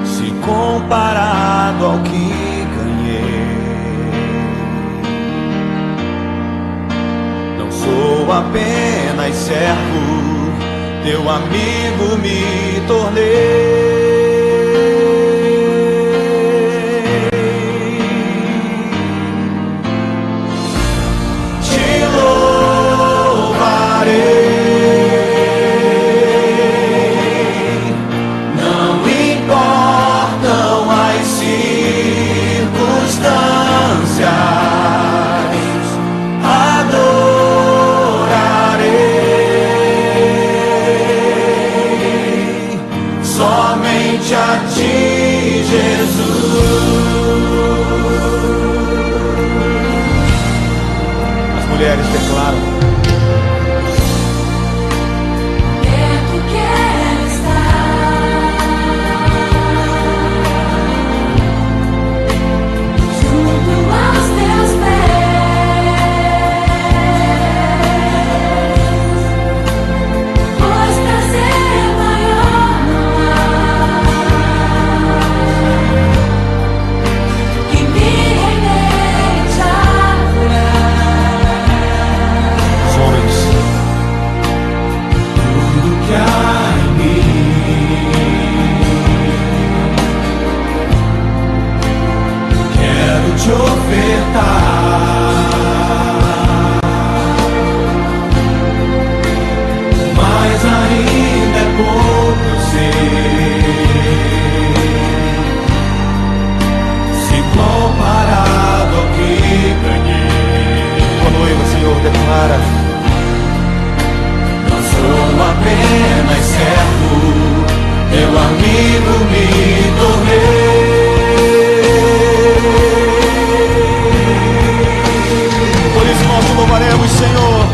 se comparado ao que ganhei. Não sou apenas servo, teu amigo me tornei. Mulheres declaram: perto quero estar, junto aos teus pés, pois prazer maior não há que me render e te adorar. Tudo que há em mim, quero te ofertar, mas ainda é pouco, eu sei, se comparado ao que ganhei. tua noiva, Senhor, declara: Sou apenas servo, teu amigo me tornei. por isso nós te louvaremos, Senhor.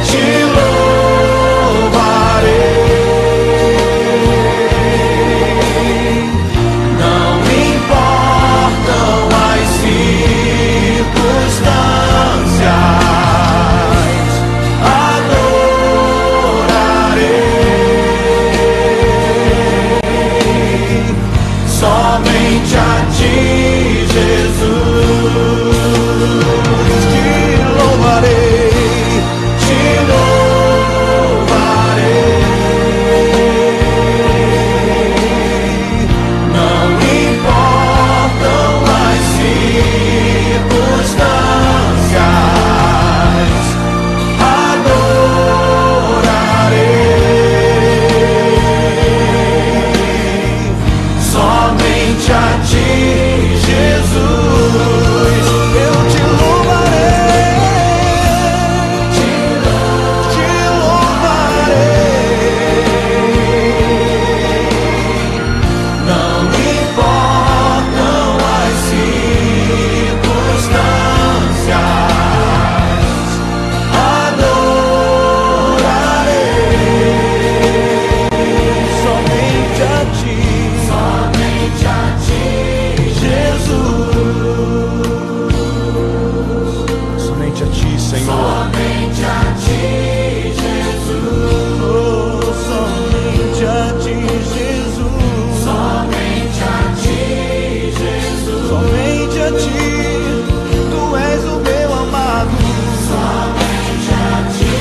Te louvarei, não importam as circunstâncias, somente a ti, Jesus. Te louvarei, te louvarei. Não importam as circunstâncias, adorarei somente a ti, Jesus. Eu te louvarei, te louvarei. Não importam as circunstâncias, adorarei somente a ti. Somente a ti, Jesus. Somente a ti, Senhor. Somente a ti, Jesus. Oh, somente a ti, Jesus. Somente a ti, Jesus. Somente a ti, tu és o meu amado. Somente a ti,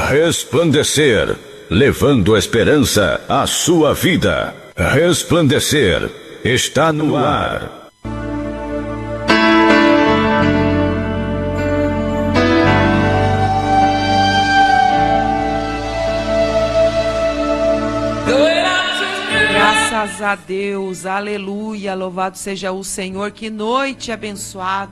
Resplandecer, levando esperança à sua vida. Resplandecer está no ar. Graças a Deus, aleluia, louvado seja o Senhor. Que noite abençoada,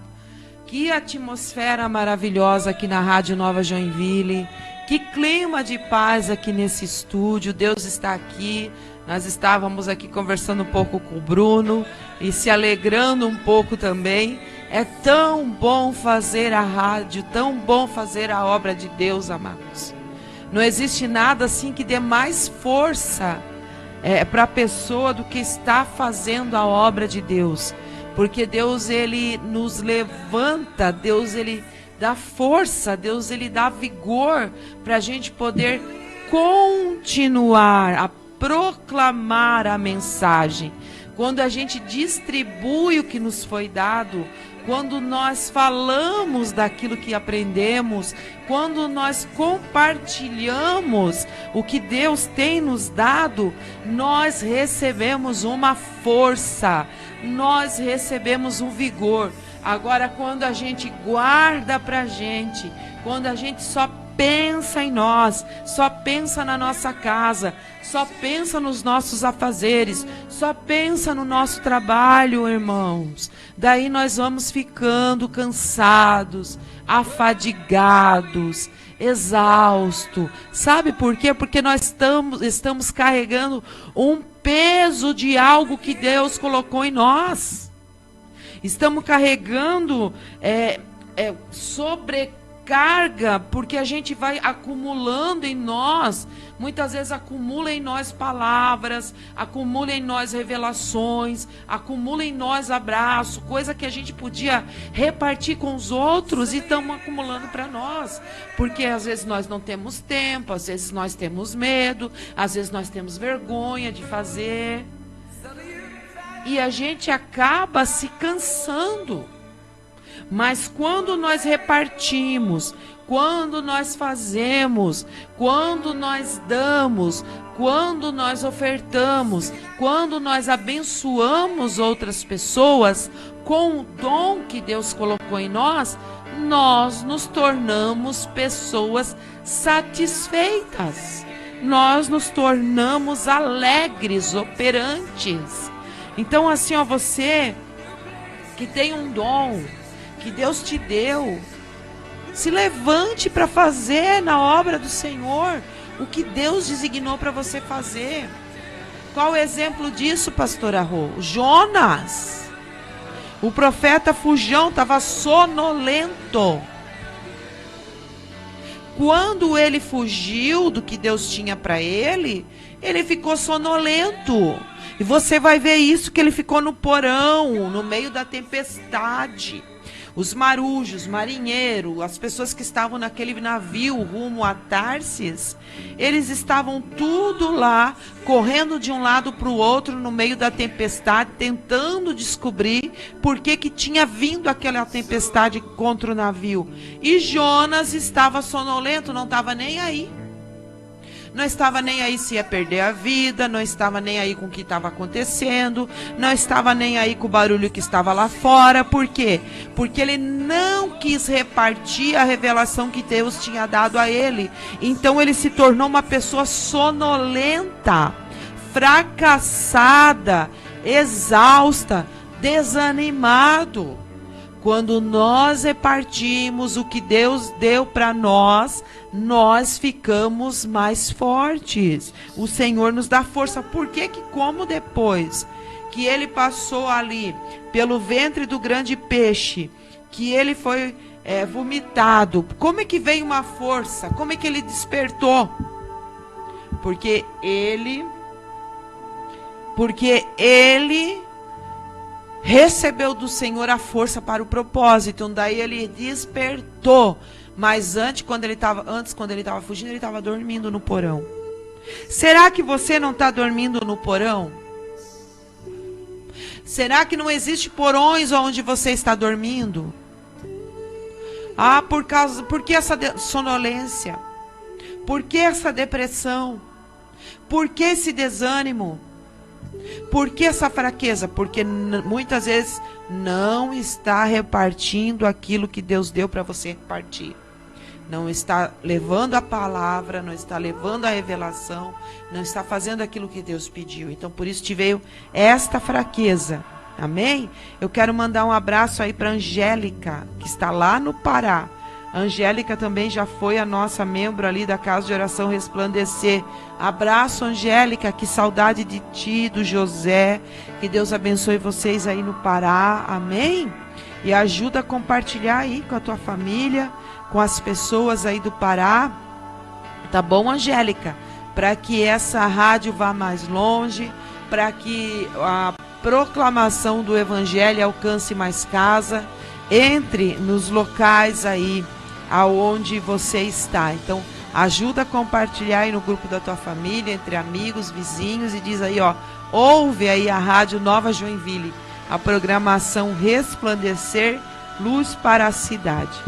que atmosfera maravilhosa aqui na Rádio Nova Joinville, que clima de paz aqui nesse estúdio. Deus está aqui. Nós estávamos aqui conversando um pouco com o Bruno e se alegrando um pouco também. É tão bom fazer a rádio, tão bom fazer a obra de Deus, amados. Não existe nada assim que dê mais força para a pessoa do que está fazendo a obra de Deus. Porque Deus, Ele nos levanta, Deus, Ele dá força, Deus, Ele dá vigor para a gente poder continuar a proclamar a mensagem. Quando a gente distribui o que nos foi dado, quando nós falamos daquilo que aprendemos, quando nós compartilhamos o que Deus tem nos dado, nós recebemos uma força, nós recebemos um vigor. Agora, quando a gente guarda pra gente, quando a gente só pensa em nós, só pensa na nossa casa, só pensa nos nossos afazeres, só pensa no nosso trabalho, irmãos, daí nós vamos ficando cansados, afadigados, exaustos. Sabe por quê? Porque nós estamos carregando um peso de algo que Deus colocou em nós. Estamos carregando sobrecarga, porque a gente vai acumulando em nós, muitas vezes acumula em nós palavras, acumula em nós revelações, acumula em nós abraço, coisa que a gente podia repartir com os outros e estamos acumulando para nós, porque às vezes nós não temos tempo, às vezes nós temos medo, às vezes nós temos vergonha de fazer, e a gente acaba se cansando. Mas quando nós repartimos, quando nós fazemos, quando nós damos, quando nós ofertamos, quando nós abençoamos outras pessoas com o dom que Deus colocou em nós, nós nos tornamos pessoas satisfeitas. Nós nos tornamos alegres, operantes. Então, assim, ó, você que tem um dom que Deus te deu, se levante para fazer na obra do Senhor o que Deus designou para você fazer. Qual o exemplo disso, pastora Rô? Jonas. O profeta Fujão estava sonolento. Quando ele fugiu do que Deus tinha para ele ficou sonolento. E você vai ver isso, que ele ficou no porão, no meio da tempestade. Os marujos, marinheiros, as pessoas que estavam naquele navio rumo a Tarsis, eles estavam tudo lá, correndo de um lado para o outro no meio da tempestade, tentando descobrir por que tinha vindo aquela tempestade contra o navio. E Jonas estava sonolento, não estava nem aí. Não estava nem aí se ia perder a vida, não estava nem aí com o que estava acontecendo, não estava nem aí com o barulho que estava lá fora. Por quê? Porque ele não quis repartir a revelação que Deus tinha dado a ele. Então ele se tornou uma pessoa sonolenta, fracassada, exausta, desanimado. Quando nós repartimos o que Deus deu para nós, nós ficamos mais fortes. O Senhor nos dá força. Por que como depois que ele passou ali pelo ventre do grande peixe, que ele foi vomitado, como é que veio uma força? Como é que ele despertou? Porque ele recebeu do Senhor a força para o propósito. Então daí ele despertou. Mas antes, quando ele estava fugindo, ele estava dormindo no porão. Será que você não está dormindo no porão? Será que não existe porões onde você está dormindo? Por que essa sonolência? Por que essa depressão? Por que esse desânimo? Por que essa fraqueza? Porque muitas vezes não está repartindo aquilo que Deus deu para você repartir. Não está levando a palavra, não está levando a revelação, não está fazendo aquilo que Deus pediu. Então, por isso te veio esta fraqueza. Amém? Eu quero mandar um abraço aí para Angélica, que está lá no Pará. A Angélica também já foi a nossa membro ali da Casa de Oração Resplandecer. Abraço, Angélica, que saudade de ti, do José. Que Deus abençoe vocês aí no Pará. Amém? E ajuda a compartilhar aí com a tua família, com as pessoas aí do Pará, Tá bom, Angélica? Para que essa rádio vá mais longe, para que a proclamação do Evangelho alcance mais casa, entre nos locais aí aonde você está. Então, ajuda a compartilhar aí no grupo da tua família, entre amigos, vizinhos, e diz aí, ó, ouve aí a Rádio Nova Joinville, a programação Resplandecer, Luz para a Cidade.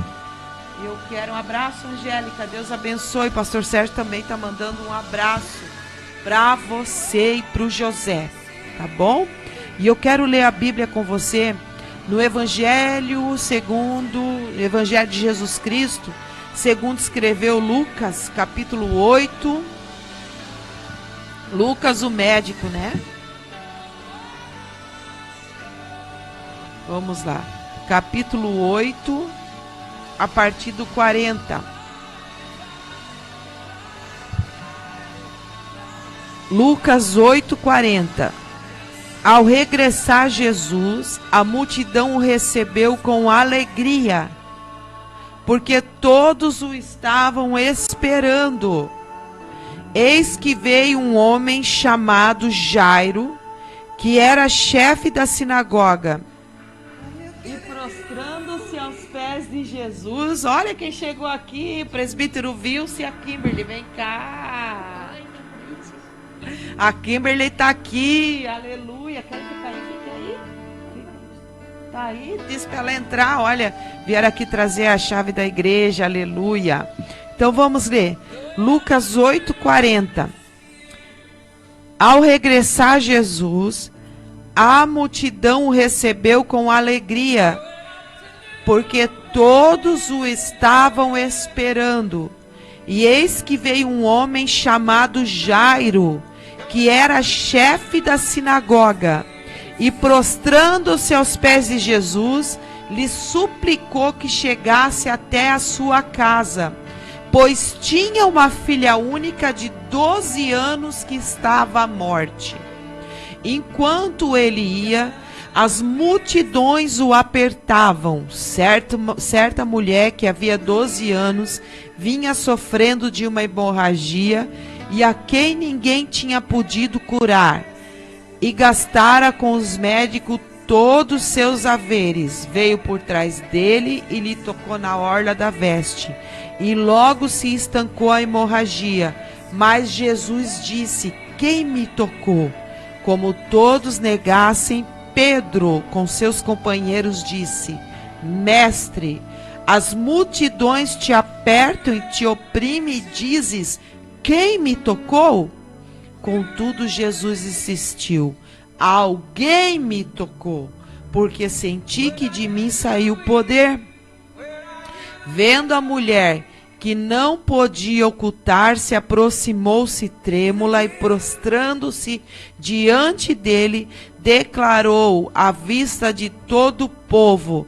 Eu quero um abraço, Angélica, Deus abençoe. Pastor Sérgio também está mandando um abraço para você e para o José, tá bom? E eu quero ler a Bíblia com você no Evangelho de Jesus Cristo, segundo escreveu Lucas, capítulo 8. Lucas, o médico, né? Vamos lá. Capítulo 8, a partir do 40. Lucas 8, 40. Ao regressar Jesus, a multidão o recebeu com alegria, porque todos o estavam esperando. Eis que veio um homem chamado Jairo, que era chefe da sinagoga, e prostrando-se aos pés de Jesus, olha quem chegou aqui, presbítero Vilce e a Kimberly, vem cá. A Kimberly está aqui, aleluia. Quer ficar aí? Fica aí. Está aí, diz para ela entrar, olha, vieram aqui trazer a chave da igreja, aleluia. Então vamos ler, Lucas 8, 40. Ao regressar Jesus, a multidão o recebeu com alegria, porque todos o estavam esperando. E eis que veio um homem chamado Jairo, que era chefe da sinagoga, e prostrando-se aos pés de Jesus, lhe suplicou que chegasse até a sua casa, pois tinha uma filha única de 12 anos que estava à morte. Enquanto ele ia, as multidões o apertavam. Certa mulher que havia 12 anos vinha sofrendo de uma hemorragia e a quem ninguém tinha podido curar, e gastara com os médicos todos os seus haveres, veio por trás dele e lhe tocou na orla da veste, e logo se estancou a hemorragia. Mas Jesus disse: quem me tocou? Como todos negassem, Pedro com seus companheiros disse: Mestre, as multidões te apertam e te oprimem, e dizes: quem me tocou? Contudo, Jesus insistiu: alguém me tocou, porque senti que de mim saiu poder. Vendo a mulher que não podia ocultar-se, aproximou-se trêmula e, prostrando-se diante dele, declarou à vista de todo o povo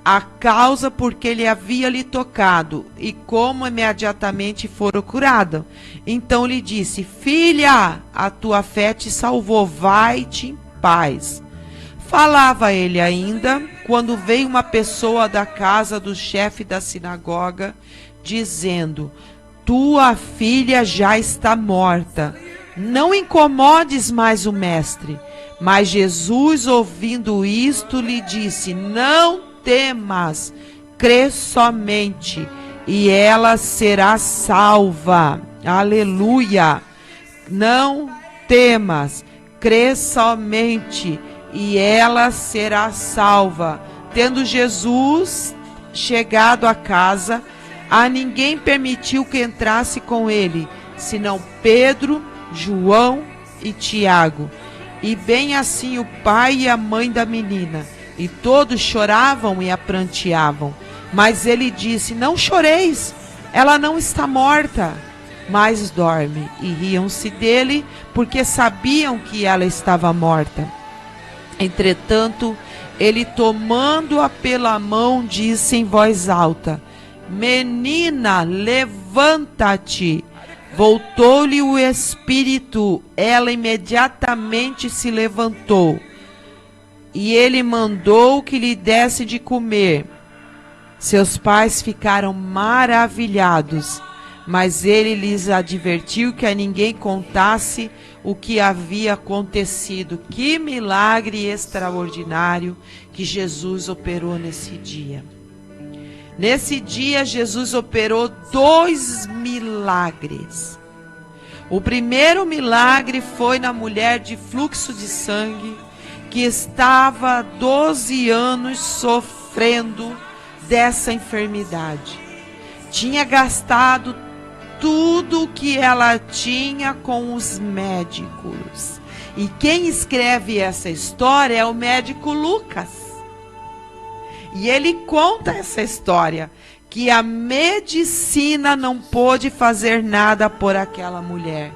a causa por que ele havia lhe tocado e como imediatamente fora curado. Então lhe disse: filha, a tua fé te salvou, vai-te em paz. Falava ele ainda, quando veio uma pessoa da casa do chefe da sinagoga, dizendo: tua filha já está morta, não incomodes mais o mestre. Mas Jesus, ouvindo isto, lhe disse: não temas, crê somente, e ela será salva. Aleluia! Não temas, crê somente, e ela será salva. Tendo Jesus chegado à casa, a ninguém permitiu que entrasse com ele, senão Pedro, João e Tiago, e bem assim o pai e a mãe da menina. E todos choravam e a pranteavam. Mas ele disse: não choreis, ela não está morta, mas dorme. E riam-se dele, porque sabiam que ela estava morta. Entretanto, ele, tomando-a pela mão, disse em voz alta: menina, levanta-te. Voltou-lhe o espírito, ela imediatamente se levantou. E ele mandou que lhe desse de comer. Seus pais ficaram maravilhados, Mas ele lhes advertiu que a ninguém contasse o que havia acontecido. Que milagre extraordinário que Jesus operou nesse dia. Nesse dia, Jesus operou 2 milagres. O primeiro milagre foi na mulher de fluxo de sangue, que estava há 12 anos sofrendo dessa enfermidade. Tinha gastado tudo o que ela tinha com os médicos. E quem escreve essa história é o médico Lucas. E ele conta essa história, que a medicina não pôde fazer nada por aquela mulher,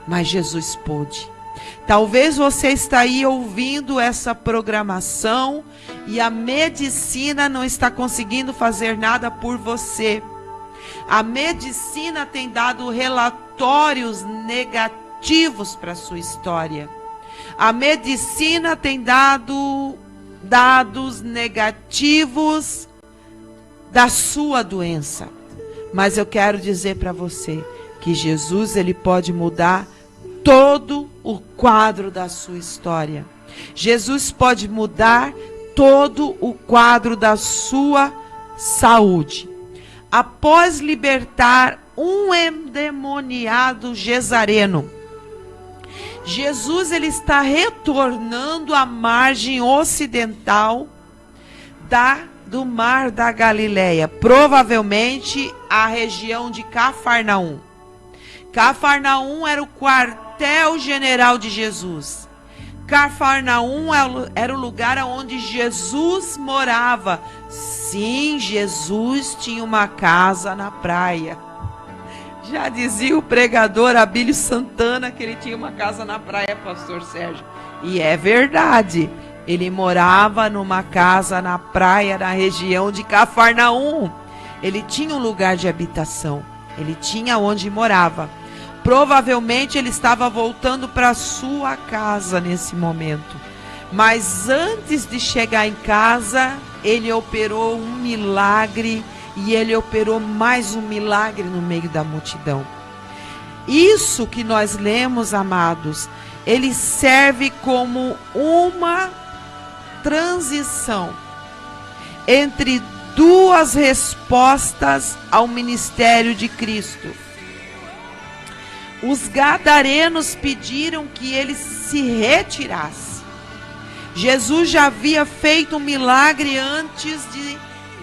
mas Jesus pôde. Talvez você está aí ouvindo essa programação e a medicina não está conseguindo fazer nada por você. A medicina tem dado relatórios negativos para a sua história. A medicina tem dado dados negativos da sua doença. Mas eu quero dizer para você que Jesus, ele pode mudar todo o quadro da sua história. Jesus pode mudar todo o quadro da sua saúde. Após libertar um endemoniado gesareno, Jesus, ele está retornando à margem ocidental do mar da Galileia, provavelmente a região de Cafarnaum. Cafarnaum era o quartel-general de Jesus. Cafarnaum era o lugar onde Jesus morava. Sim, Jesus tinha uma casa na praia. Já dizia o pregador Abílio Santana que ele tinha uma casa na praia, pastor Sérgio. E é verdade. Ele morava numa casa na praia, na região de Cafarnaum. Ele tinha um lugar de habitação. Ele tinha onde morava. Provavelmente ele estava voltando para sua casa nesse momento. Mas antes de chegar em casa, ele operou um milagre. E ele operou mais um milagre no meio da multidão. Isso que nós lemos, amados, ele serve como uma transição entre duas respostas ao ministério de Cristo. Os gadarenos pediram que ele se retirasse. Jesus já havia feito um milagre antes de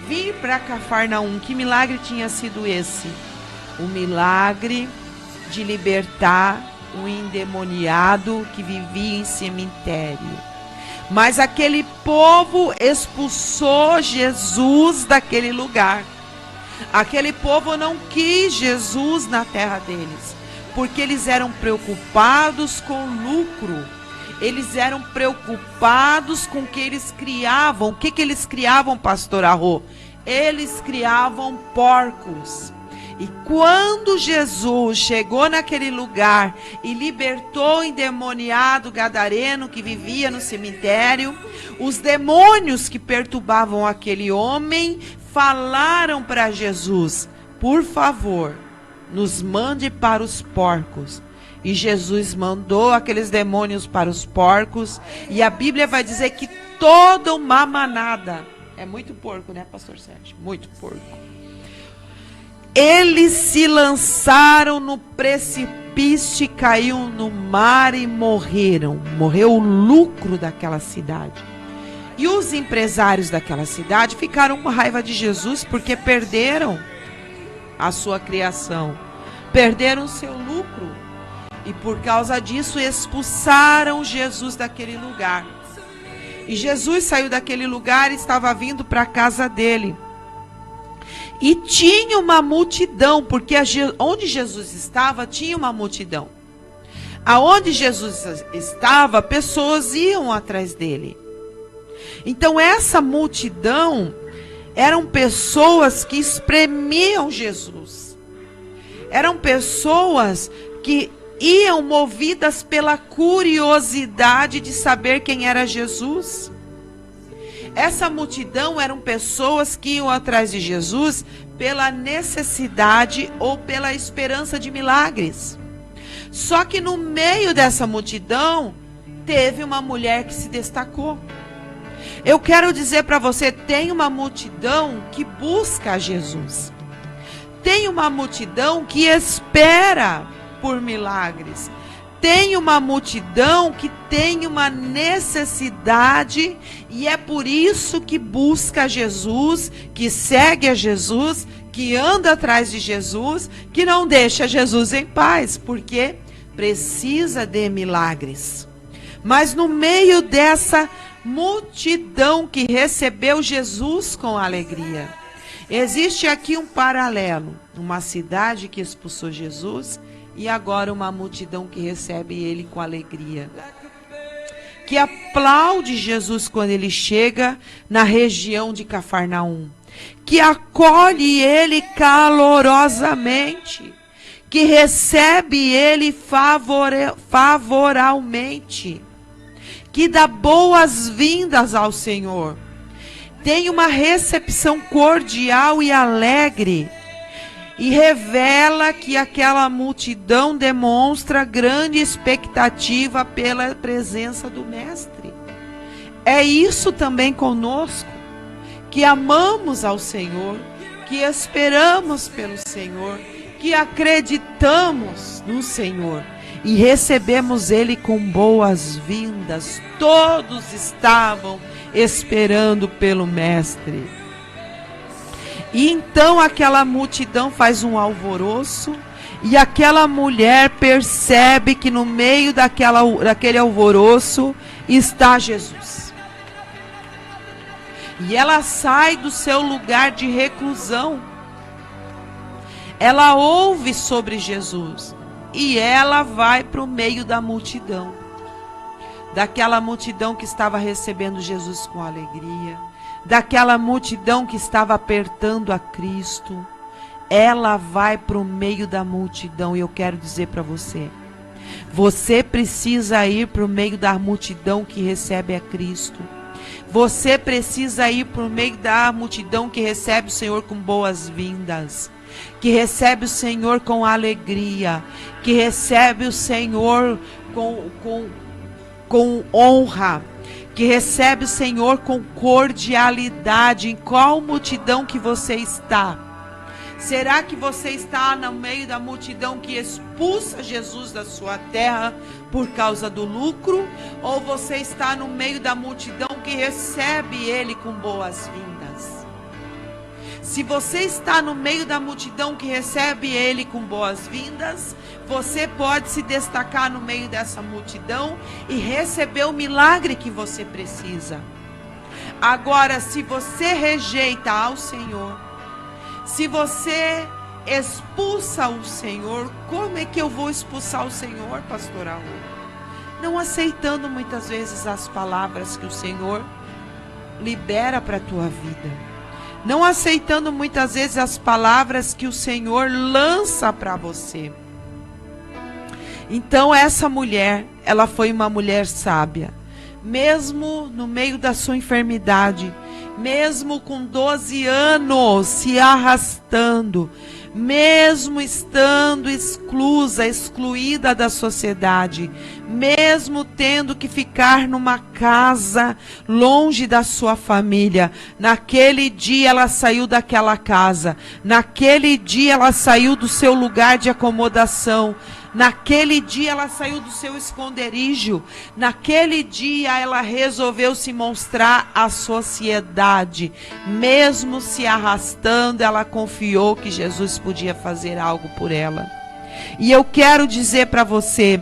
vir para Cafarnaum. Que milagre tinha sido esse? O milagre de libertar um endemoniado que vivia em cemitério. Mas aquele povo expulsou Jesus daquele lugar. Aquele povo não quis Jesus na terra deles, porque eles eram preocupados com lucro. Eles eram preocupados com o que eles criavam. O que eles criavam, pastor Arro? Eles criavam porcos. E quando Jesus chegou naquele lugar e libertou o endemoniado gadareno que vivia no cemitério, os demônios que perturbavam aquele homem falaram para Jesus: por favor, nos mande para os porcos. E Jesus mandou aqueles demônios para os porcos. E a Bíblia vai dizer que toda uma manada, é muito porco, né, pastor Sérgio? Muito porco. Eles se lançaram no precipício e caíram no mar e morreram. Morreu o lucro daquela cidade. E os empresários daquela cidade ficaram com raiva de Jesus porque perderam a sua criação. Perderam o seu lucro. E por causa disso expulsaram Jesus daquele lugar. E Jesus saiu daquele lugar e estava vindo para a casa dele. E tinha uma multidão, porque onde Jesus estava tinha uma multidão. Aonde Jesus estava, pessoas iam atrás dele. Então essa multidão eram pessoas que espremiam Jesus. Eram pessoas que iam movidas pela curiosidade de saber quem era Jesus. Essa multidão eram pessoas que iam atrás de Jesus pela necessidade ou pela esperança de milagres. Só que no meio dessa multidão, teve uma mulher que se destacou. Eu quero dizer para você, tem uma multidão que busca Jesus. Tem uma multidão que espera por milagres. Tem uma multidão que tem uma necessidade e é por isso que busca Jesus, que segue a Jesus, que anda atrás de Jesus, que não deixa Jesus em paz, porque precisa de milagres. Mas no meio dessa multidão que recebeu Jesus com alegria, existe aqui um paralelo, uma cidade que expulsou Jesus e agora uma multidão que recebe ele com alegria, que aplaude Jesus quando ele chega na região de Cafarnaum, que acolhe ele calorosamente, que recebe ele favoravelmente, que dá boas-vindas ao Senhor, tem uma recepção cordial e alegre, e revela que aquela multidão demonstra grande expectativa pela presença do Mestre. É isso também conosco, que amamos ao Senhor, que esperamos pelo Senhor, que acreditamos no Senhor e recebemos Ele com boas-vindas. Todos estavam esperando pelo Mestre. E então aquela multidão faz um alvoroço e aquela mulher percebe que no meio daquele alvoroço está Jesus. E ela sai do seu lugar de reclusão. Ela ouve sobre Jesus e ela vai para o meio da multidão. Daquela multidão que estava recebendo Jesus com alegria. Daquela multidão que estava apertando a Cristo, ela vai para o meio da multidão. E eu quero dizer para você, você precisa ir para o meio da multidão que recebe a Cristo. Você precisa ir para o meio da multidão que recebe o Senhor com boas-vindas, que recebe o Senhor com alegria, que recebe o Senhor com honra, que recebe o Senhor com cordialidade. Em qual multidão que você está? Será que você está no meio da multidão que expulsa Jesus da sua terra por causa do lucro? Ou você está no meio da multidão que recebe Ele com boas-vindas? Se você está no meio da multidão que recebe Ele com boas-vindas, você pode se destacar no meio dessa multidão e receber o milagre que você precisa. Agora, se você rejeita ao Senhor, se você expulsa o Senhor, como é que eu vou expulsar o Senhor, pastor Raul? Não aceitando muitas vezes as palavras que o Senhor libera para a tua vida. Não aceitando muitas vezes as palavras que o Senhor lança para você. Então essa mulher, ela foi uma mulher sábia. Mesmo no meio da sua enfermidade, mesmo com 12 anos se arrastando, mesmo estando excluída da sociedade, mesmo tendo que ficar numa casa longe da sua família, naquele dia ela saiu daquela casa, naquele dia ela saiu do seu lugar de acomodação, naquele dia ela saiu do seu esconderijo, naquele dia ela resolveu se mostrar à sociedade, mesmo se arrastando, ela confiou que Jesus podia fazer algo por ela. E eu quero dizer para você,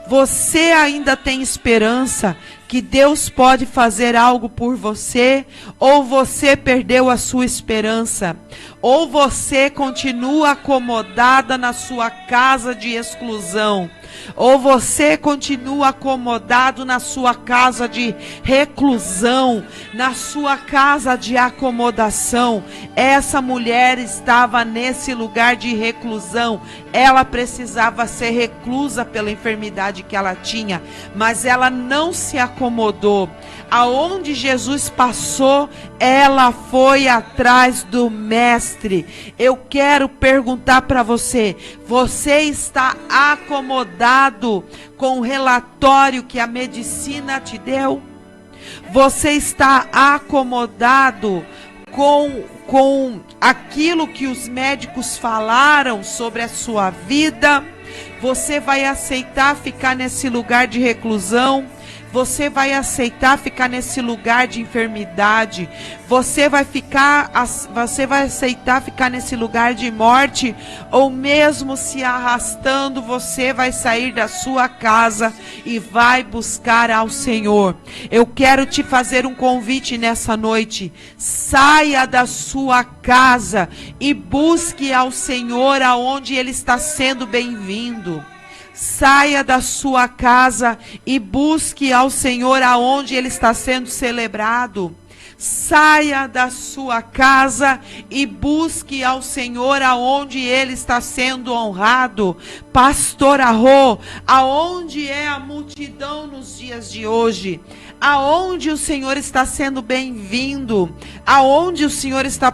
você ainda tem esperança que Deus pode fazer algo por você, ou você perdeu a sua esperança, ou você continua acomodada na sua casa de exclusão, ou você continua acomodado na sua casa de reclusão, na sua casa de acomodação. Essa mulher estava nesse lugar de reclusão, ela precisava ser reclusa pela enfermidade que ela tinha, mas ela não se acomodou. aonde Jesus passou, ela foi atrás do mestre. Eu quero perguntar para você, você está acomodado com o relatório que a medicina te deu? Você está acomodado com aquilo que os médicos falaram sobre a sua vida? Você vai aceitar ficar nesse lugar de reclusão? Você vai aceitar ficar nesse lugar de enfermidade? Você vai aceitar ficar nesse lugar de morte? Ou mesmo se arrastando, você vai sair da sua casa e vai buscar ao Senhor? Eu quero te fazer um convite nessa noite. Saia da sua casa e busque ao Senhor aonde Ele está sendo bem-vindo. Saia da sua casa e busque ao Senhor aonde Ele está sendo celebrado. Saia da sua casa e busque ao Senhor aonde Ele está sendo honrado. Pastor Arro, aonde é a multidão nos dias de hoje? Aonde o Senhor está sendo bem-vindo? Aonde o Senhor está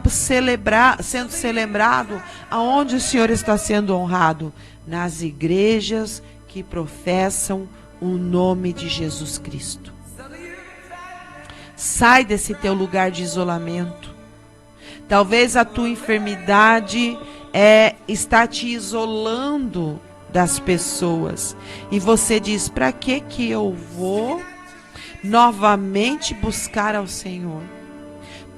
sendo celebrado? Aonde o Senhor está sendo honrado? Nas igrejas que professam o nome de Jesus Cristo. Sai desse teu lugar de isolamento. Talvez a tua enfermidade está te isolando das pessoas. E você diz, para que eu vou novamente buscar ao Senhor?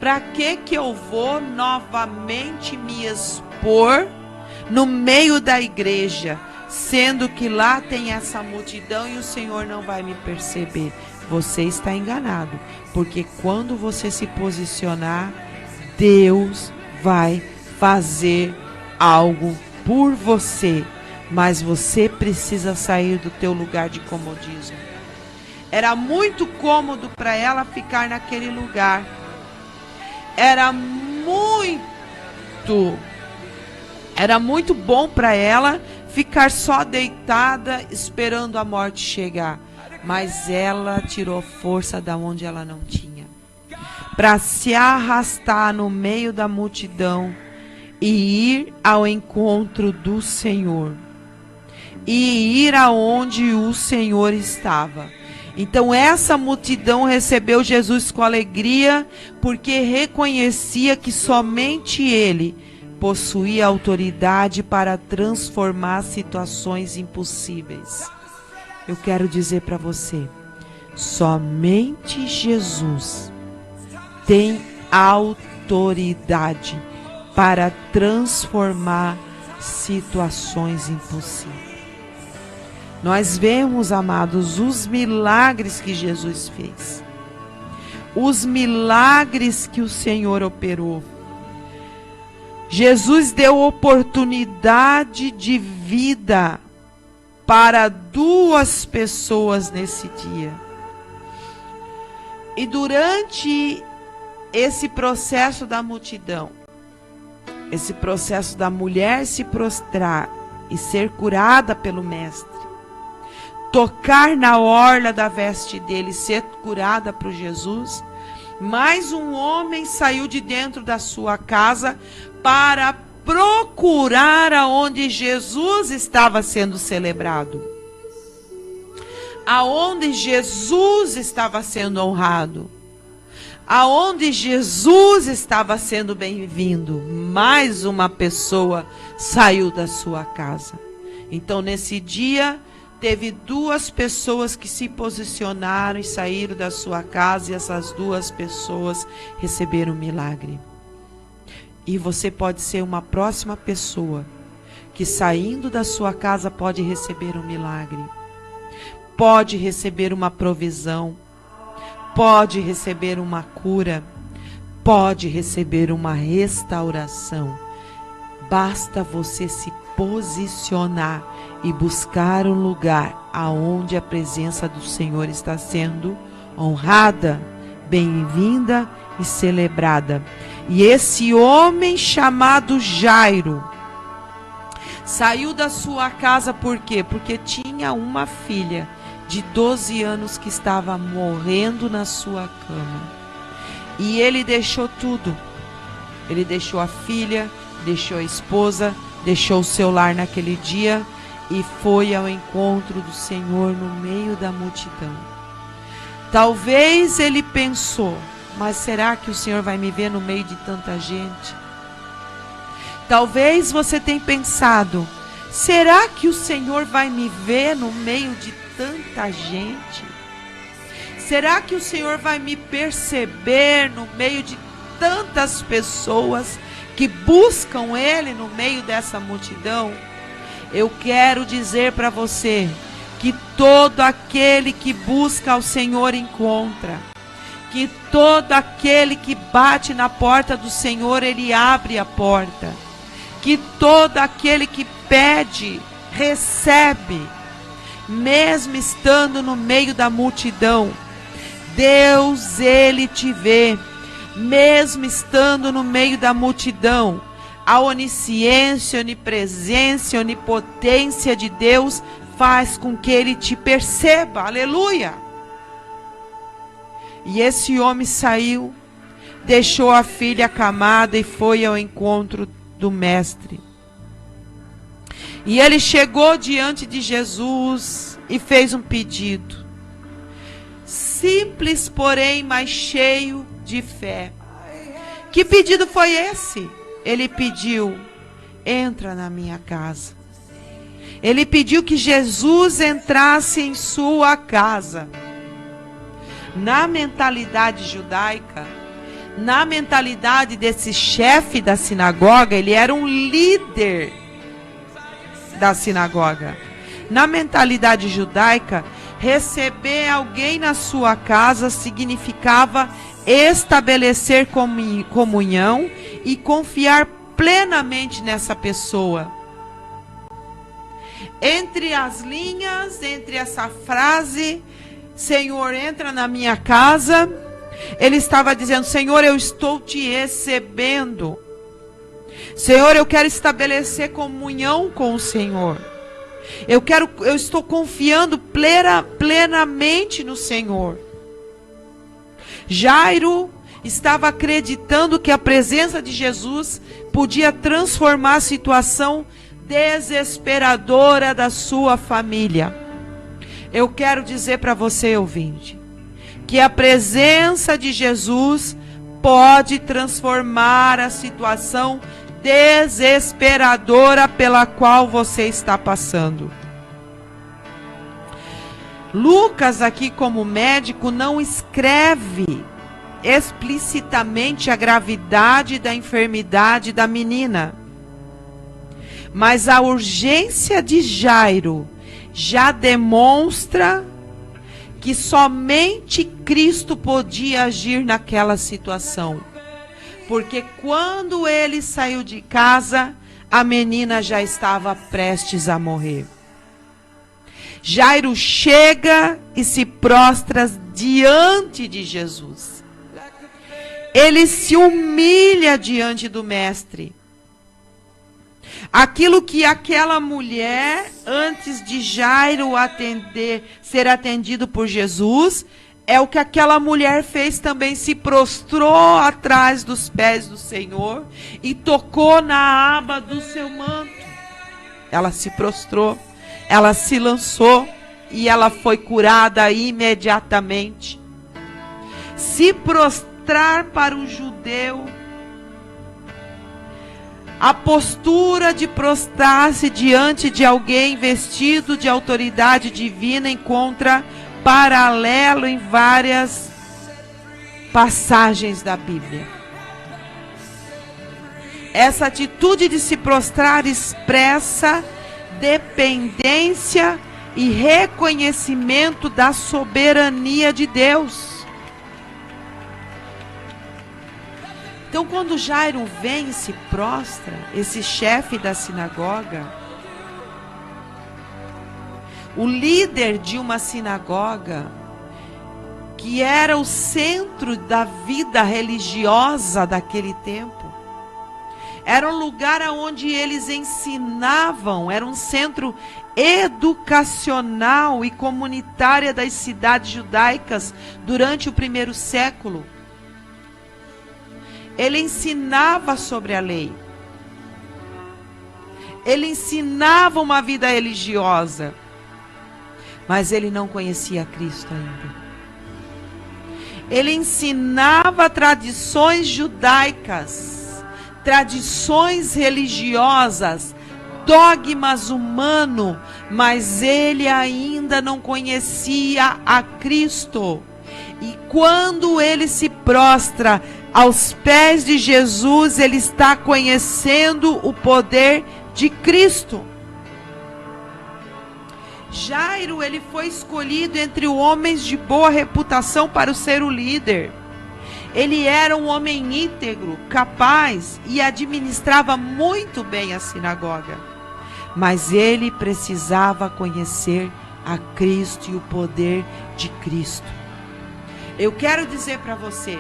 Para que eu vou novamente me expor no meio da igreja, sendo que lá tem essa multidão e o Senhor não vai me perceber? Você está enganado, porque quando você se posicionar, Deus vai fazer algo por você, mas você precisa sair do teu lugar de comodismo. Era muito cômodo para ela ficar naquele lugar. Era muito bom para ela ficar só deitada esperando a morte chegar. Mas ela tirou força da onde ela não tinha, para se arrastar no meio da multidão e ir ao encontro do Senhor. E ir aonde o Senhor estava. Então essa multidão recebeu Jesus com alegria, porque reconhecia que somente Ele possuía autoridade para transformar situações impossíveis. Eu quero dizer para você, somente Jesus tem autoridade para transformar situações impossíveis. Nós vemos, amados, os milagres que Jesus fez, os milagres que o Senhor operou. Jesus deu oportunidade de vida para 2 pessoas nesse dia. E durante esse processo da multidão, esse processo da mulher se prostrar e ser curada pelo Mestre, tocar na orla da veste dele, ser curada por Jesus, mais um homem saiu de dentro da sua casa para procurar aonde Jesus estava sendo celebrado, aonde Jesus estava sendo honrado, aonde Jesus estava sendo bem-vindo. Mais uma pessoa saiu da sua casa. Então nesse dia teve 2 pessoas que se posicionaram e saíram da sua casa, e essas 2 pessoas receberam um milagre. E você pode ser uma próxima pessoa que, saindo da sua casa, pode receber um milagre, pode receber uma provisão, pode receber uma cura, pode receber uma restauração. Basta você se posicionar e buscar um lugar aonde a presença do Senhor está sendo honrada, bem-vinda e celebrada. E esse homem chamado Jairo saiu da sua casa por quê? Porque tinha uma filha de 12 anos que estava morrendo na sua cama. E ele deixou tudo. Ele deixou a filha, deixou a esposa, deixou o seu lar naquele dia e foi ao encontro do Senhor no meio da multidão. Talvez ele pensou, mas será que o Senhor vai me ver no meio de tanta gente? Talvez você tenha pensado, será que o Senhor vai me ver no meio de tanta gente? Será que o Senhor vai me perceber no meio de tantas pessoas que buscam Ele no meio dessa multidão? Eu quero dizer para você que todo aquele que busca ao Senhor encontra. Que todo aquele que bate na porta do Senhor, Ele abre a porta. Que todo aquele que pede, recebe. Mesmo estando no meio da multidão, Deus, Ele te vê. Mesmo estando no meio da multidão, a onisciência, onipresença, onipotência de Deus faz com que Ele te perceba. Aleluia! E esse homem saiu, deixou a filha acamada e foi ao encontro do mestre. E ele chegou diante de Jesus e fez um pedido. Simples, porém, mas cheio de fé. Que pedido foi esse? Ele pediu, entra na minha casa. Ele pediu que Jesus entrasse em sua casa. Na mentalidade judaica, na mentalidade desse chefe da sinagoga, ele era um líder da sinagoga. Na mentalidade judaica, receber alguém na sua casa significava estabelecer comunhão e confiar plenamente nessa pessoa. Entre as linhas, entre essa frase, Senhor, entra na minha casa, ele estava dizendo, Senhor, eu estou te recebendo. Senhor, eu quero estabelecer comunhão com o Senhor. Eu estou confiando plenamente no Senhor. Jairo estava acreditando que a presença de Jesus podia transformar a situação desesperadora da sua família. Eu quero dizer para você, ouvinte, que a presença de Jesus pode transformar a situação desesperadora pela qual você está passando. Lucas, aqui como médico, não escreve explicitamente a gravidade da enfermidade da menina, mas a urgência de Jairo já demonstra que somente Cristo podia agir naquela situação. Porque quando ele saiu de casa, a menina já estava prestes a morrer. Jairo chega e se prostra diante de Jesus. Ele se humilha diante do mestre. Aquilo que aquela mulher, antes de Jairo ser atendido por Jesus, é o que aquela mulher fez também, se prostrou atrás dos pés do Senhor e tocou na aba do seu manto. Ela se prostrou, ela se lançou e ela foi curada imediatamente. Se prostrar para o judeu, a postura de prostrar-se diante de alguém vestido de autoridade divina encontra paralelo em várias passagens da Bíblia. Essa atitude de se prostrar expressa dependência e reconhecimento da soberania de Deus. Então, quando Jairo vem e se prostra, esse chefe da sinagoga, o líder de uma sinagoga, que era o centro da vida religiosa daquele tempo, Era um lugar onde eles ensinavam, era um centro educacional e comunitária das cidades judaicas durante o primeiro século. Ele ensinava sobre a lei. Ele ensinava uma vida religiosa. Mas ele não conhecia Cristo ainda. Ele ensinava tradições judaicas, tradições religiosas, dogmas humanos, mas ele ainda não conhecia a Cristo. E quando ele se prostra aos pés de Jesus, ele está conhecendo o poder de Cristo. Jairo, ele foi escolhido entre homens de boa reputação para ser o líder. Ele era um homem íntegro, capaz e administrava muito bem a sinagoga. Mas ele precisava conhecer a Cristo e o poder de Cristo. Eu quero dizer para você,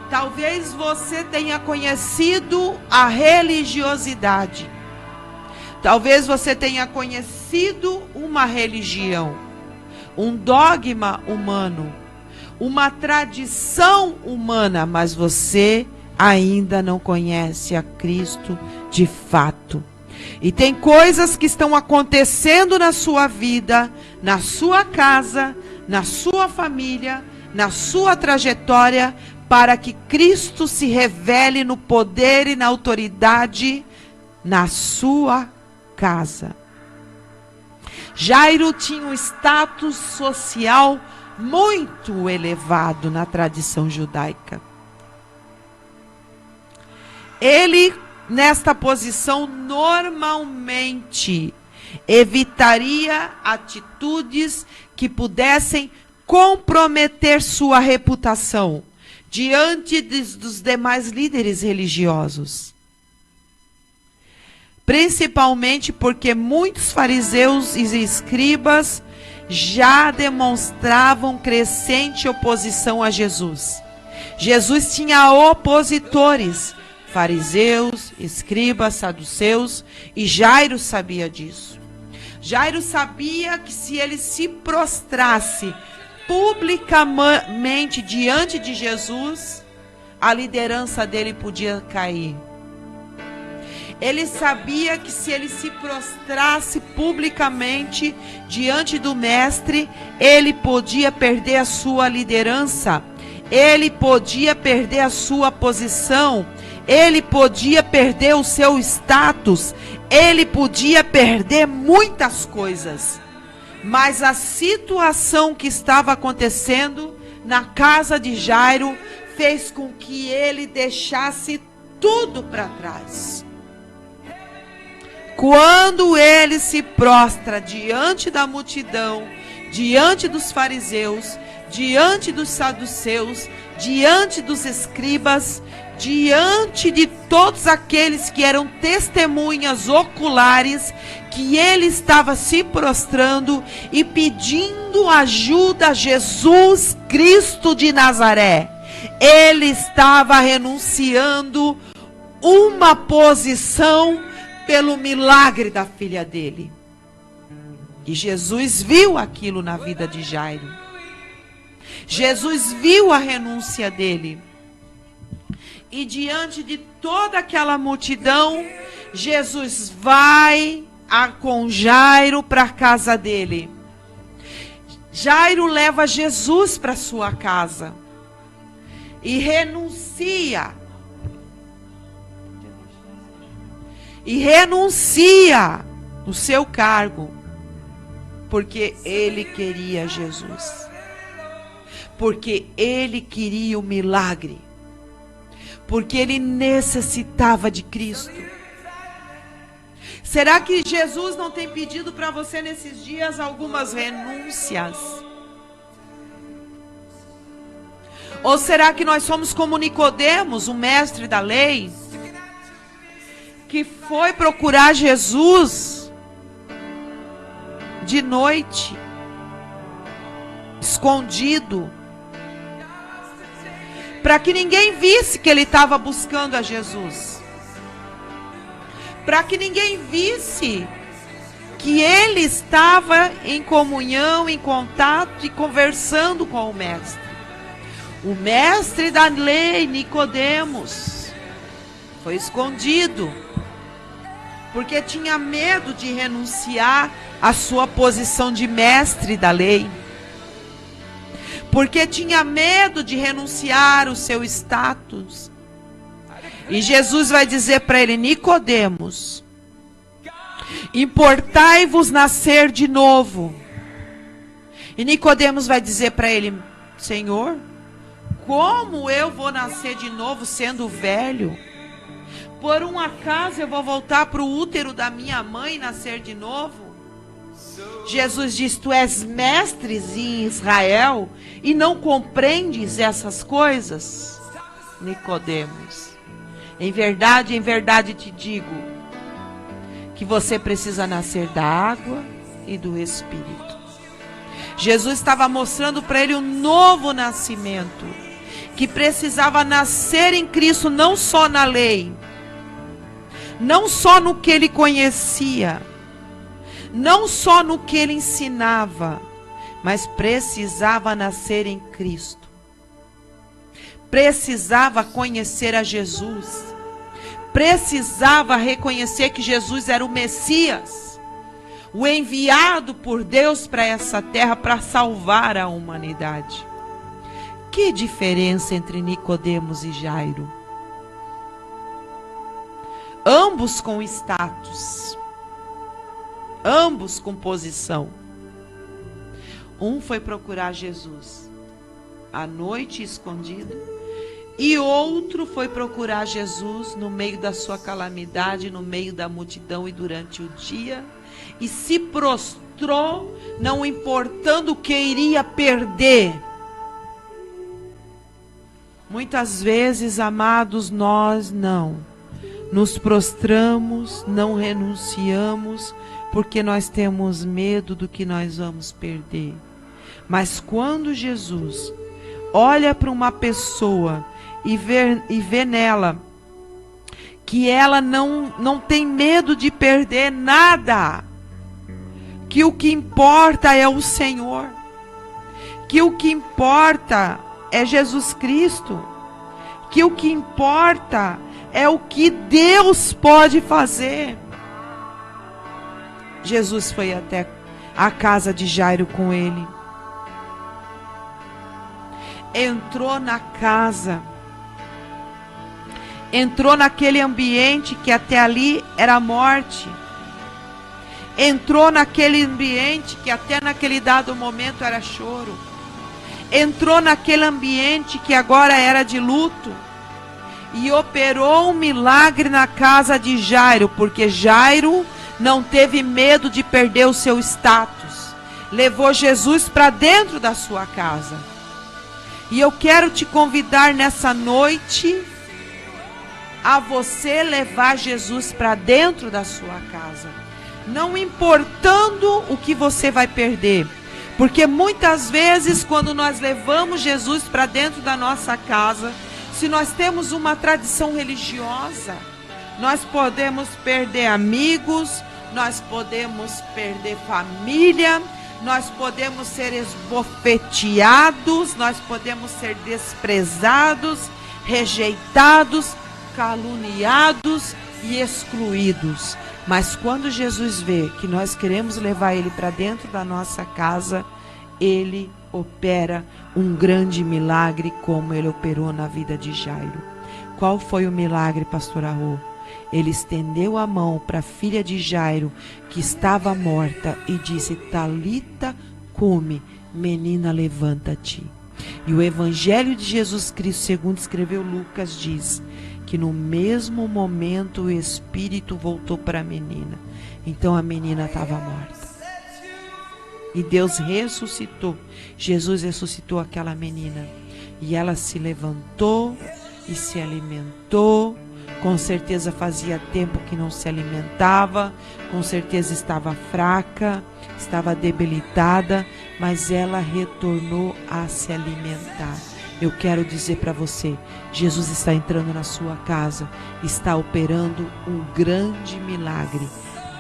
talvez você tenha conhecido a religiosidade. Talvez você tenha conhecido uma religião, um dogma humano, uma tradição humana, mas você ainda não conhece a Cristo de fato. E tem coisas que estão acontecendo na sua vida, na sua casa, na sua família, na sua trajetória, para que Cristo se revele no poder e na autoridade na sua casa. Jairo tinha um status social muito elevado na tradição judaica. Ele, nesta posição, normalmente evitaria atitudes que pudessem comprometer sua reputação diante dos demais líderes religiosos. Principalmente porque muitos fariseus e escribas já demonstravam crescente oposição a Jesus. Jesus tinha opositores, fariseus, escribas, saduceus, e Jairo sabia disso. Jairo sabia que se ele se prostrasse publicamente diante de Jesus, a liderança dele podia cair. Ele sabia que se ele se prostrasse publicamente diante do mestre, ele podia perder a sua liderança, ele podia perder a sua posição, ele podia perder o seu status, ele podia perder muitas coisas. Mas a situação que estava acontecendo na casa de Jairo fez com que ele deixasse tudo para trás. Quando ele se prostra diante da multidão, diante dos fariseus, diante dos saduceus, diante dos escribas, diante de todos aqueles que eram testemunhas oculares, que ele estava se prostrando e pedindo ajuda a Jesus Cristo de Nazaré. Ele estava renunciando uma posição pelo milagre da filha dele. E Jesus viu aquilo na vida de Jairo. Jesus viu a renúncia dele. E diante de toda aquela multidão, Jesus vai com Jairo para a casa dele. Jairo leva Jesus para sua casa e renuncia. O seu cargo, porque ele queria Jesus, porque ele queria o milagre, porque ele necessitava de Cristo. Será que Jesus não tem pedido para você nesses dias algumas renúncias? Ou será que nós somos como Nicodemos, o mestre da lei, que foi procurar Jesus de noite, escondido, para que ninguém visse que ele estava buscando a Jesus? para que ninguém visse que ele estava em comunhão, em contato e conversando com o mestre. O mestre da lei, Nicodemos, foi escondido, porque tinha medo de renunciar à sua posição de mestre da lei, porque tinha medo de renunciar ao seu status. E Jesus vai dizer para ele: Nicodemos, importai-vos nascer de novo. E Nicodemos vai dizer para ele: Senhor, como eu vou nascer de novo sendo velho? Por um acaso eu vou voltar para o útero da minha mãe e nascer de novo? Jesus diz: tu és mestre em Israel e não compreendes essas coisas? Nicodemos, em verdade te digo que você precisa nascer da água e do Espírito. Jesus estava mostrando para ele um novo nascimento, que precisava nascer em Cristo, não só na lei, não só no que ele conhecia, não só no que ele ensinava, mas precisava nascer em Cristo. Precisava conhecer a Jesus. Precisava reconhecer que Jesus era o Messias, o enviado por Deus para essa terra para salvar a humanidade. Que diferença entre Nicodemos e Jairo? Ambos com status, ambos com posição. Um foi procurar Jesus à noite escondido, e outro foi procurar Jesus no meio da sua calamidade, no meio da multidão e durante o dia, e se prostrou, não importando o que iria perder. Muitas vezes, amados, nós não nos prostramos, não renunciamos, porque nós temos medo do que nós vamos perder. Mas quando Jesus olha para uma pessoa e vê nela que ela não tem medo de perder nada, que o que importa é o Senhor, que o que importa é Jesus Cristo, que o que importa é o que Deus pode fazer. Jesus foi até a casa de Jairo com ele. Entrou na casa. Entrou naquele ambiente que até ali era morte. Entrou naquele ambiente que até naquele dado momento era choro. Entrou naquele ambiente que agora era de luto. E operou um milagre na casa de Jairo, porque Jairo não teve medo de perder o seu status. Levou Jesus para dentro da sua casa. E eu quero te convidar nessa noite a você levar Jesus para dentro da sua casa, não importando o que você vai perder, porque muitas vezes quando nós levamos Jesus para dentro da nossa casa, se nós temos uma tradição religiosa, nós podemos perder amigos, nós podemos perder família, nós podemos ser esbofeteados, nós podemos ser desprezados, rejeitados, caluniados e excluídos. Mas quando Jesus vê que nós queremos levar ele para dentro da nossa casa, ele opera um grande milagre, como ele operou na vida de Jairo. Qual foi o milagre, pastor Arro? Ele estendeu a mão para a filha de Jairo, que estava morta, e disse: Talita cumi, menina, levanta-te. E o Evangelho de Jesus Cristo, segundo escreveu Lucas, diz que no mesmo momento o Espírito voltou para a menina. Então a menina estava morta. E Deus ressuscitou. Jesus ressuscitou aquela menina. E ela se levantou e se alimentou. Com certeza fazia tempo que não se alimentava. Com certeza estava fraca, estava debilitada. Mas ela retornou a se alimentar. Eu quero dizer para você, Jesus está entrando na sua casa, está operando um grande milagre.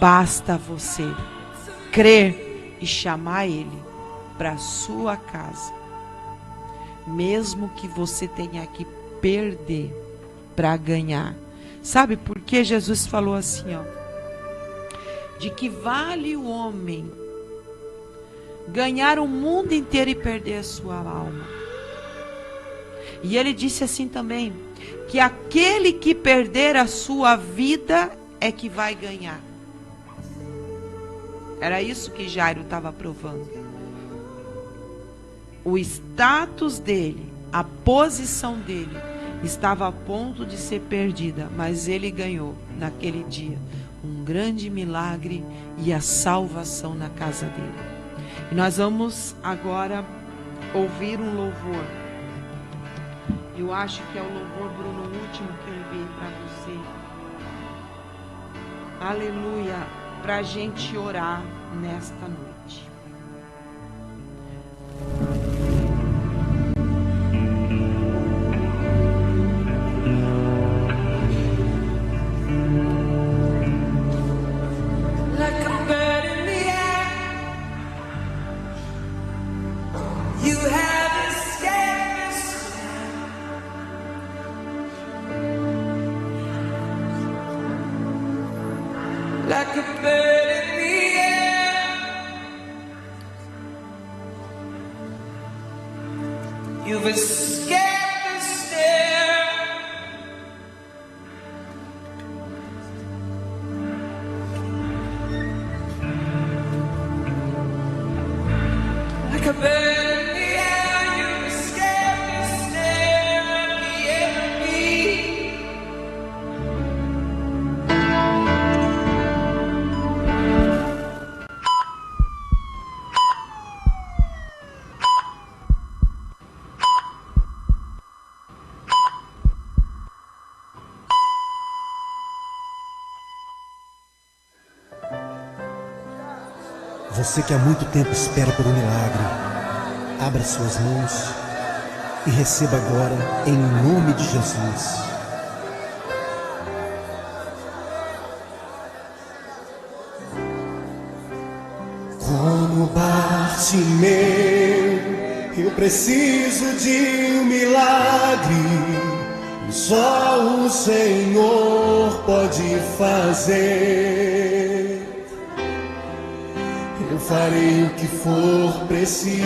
Basta você crer e chamar Ele para a sua casa. Mesmo que você tenha que perder para ganhar. Sabe por que Jesus falou assim, ó? De que vale o homem ganhar o mundo inteiro e perder a sua alma. E ele disse assim também, que aquele que perder a sua vida é que vai ganhar. Era isso que Jairo estava provando. O status dele, a posição dele, estava a ponto de ser perdida, mas ele ganhou naquele dia um grande milagre e a salvação na casa dele. E nós vamos agora ouvir um louvor. Eu acho que é o louvor, Bruno, o último que eu enviei para você. Aleluia, para a gente orar nesta noite. Like a bird in the air, you have escaped this land. Like a bird in the air, you've escaped the snare. Like a bird in the air, you escape the snare of the enemy. Você que há muito tempo espera por um milagre, abra suas mãos e receba agora em nome de Jesus. Como Bartimeu, eu preciso de um milagre, e só o Senhor pode fazer. Eu farei o que for preciso,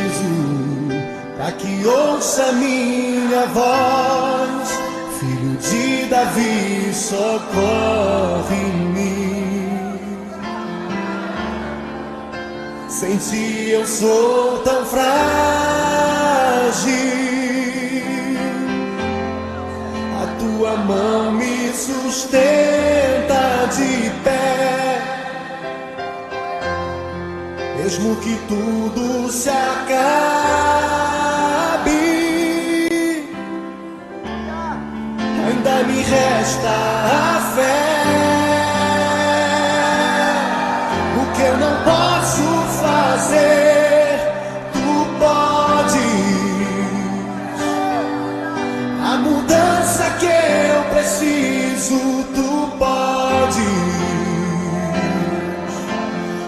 para que ouça minha voz. Filho de Davi, socorre-me. Sem ti eu sou tão frágil, a tua mão me sustenta de pé. Mesmo que tudo se acabe, ainda me resta a fé. O que eu não posso fazer, tu podes. A mudança que eu preciso, tu podes.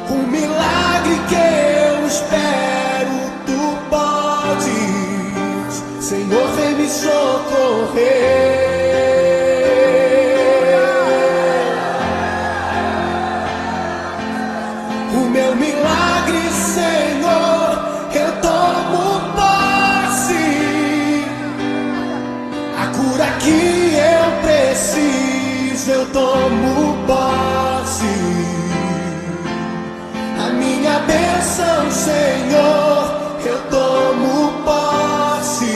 O milagre que eu espero, tu podes. Senhor, vem me socorrer. O meu milagre, Senhor, eu tomo posse. A cura que eu preciso, eu tomo posse. Minha bênção, Senhor, eu tomo posse.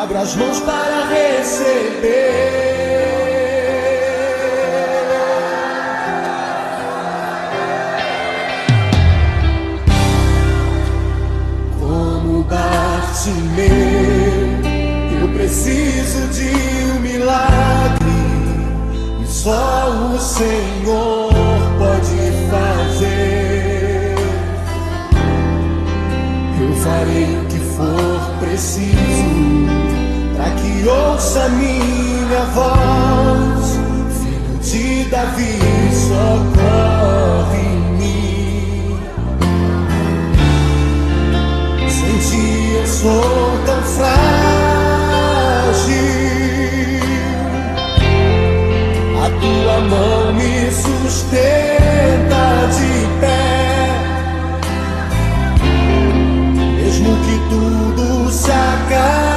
Abra as mãos para receber. Como Bartimeu, eu preciso de um milagre, e só o Senhor pode fazer. Eu farei o que for preciso, ouça minha voz, filho de Davi, socorre-me. Sem ti eu sou tão frágil, a tua mão me sustenta de pé, mesmo que tudo se acabe.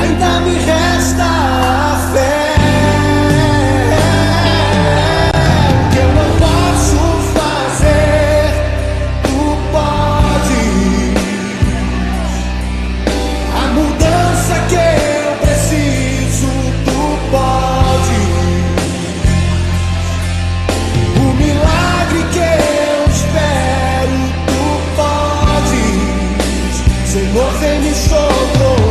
Ainda me resta a fé, que eu não posso fazer, tu podes. A mudança que eu preciso, tu podes. O milagre que eu espero, tu podes. Senhor, vem me socorrer.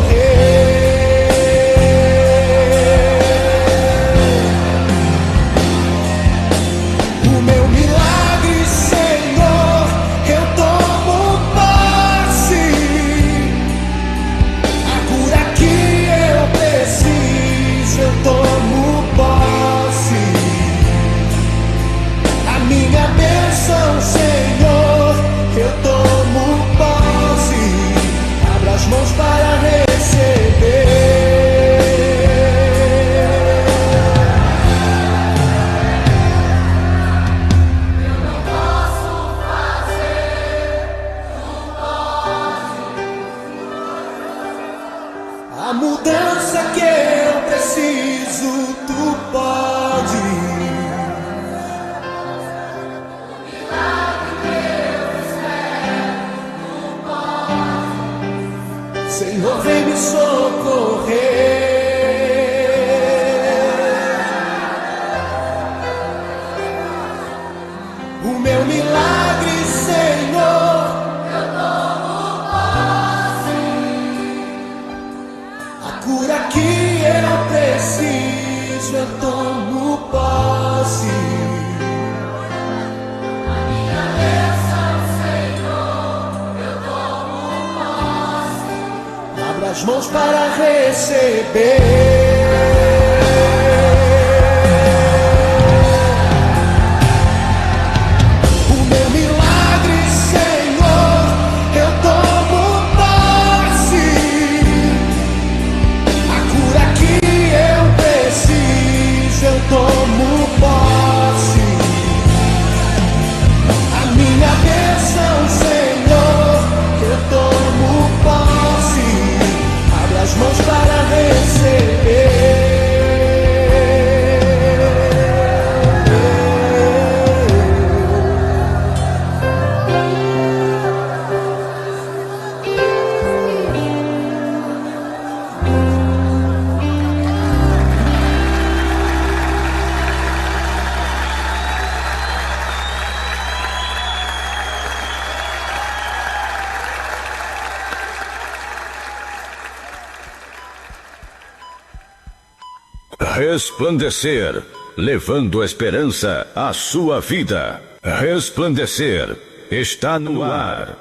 Para receber eu não posso fazer, tu podes. A mudança que eu preciso, tu podes. Senhor, vem me socorrer. O meu milagre, Senhor, eu tomo posse. A cura que eu preciso, eu tomo posse. A minha bênção, Senhor, eu tomo posse. Abra as mãos para receber. O meu milagre, Senhor, eu tomo posse. A cura que eu preciso, eu tomo posse. A minha bênção, Senhor, eu tomo posse. As mãos para receber. Resplandecer, levando a esperança à sua vida. Resplandecer está no ar.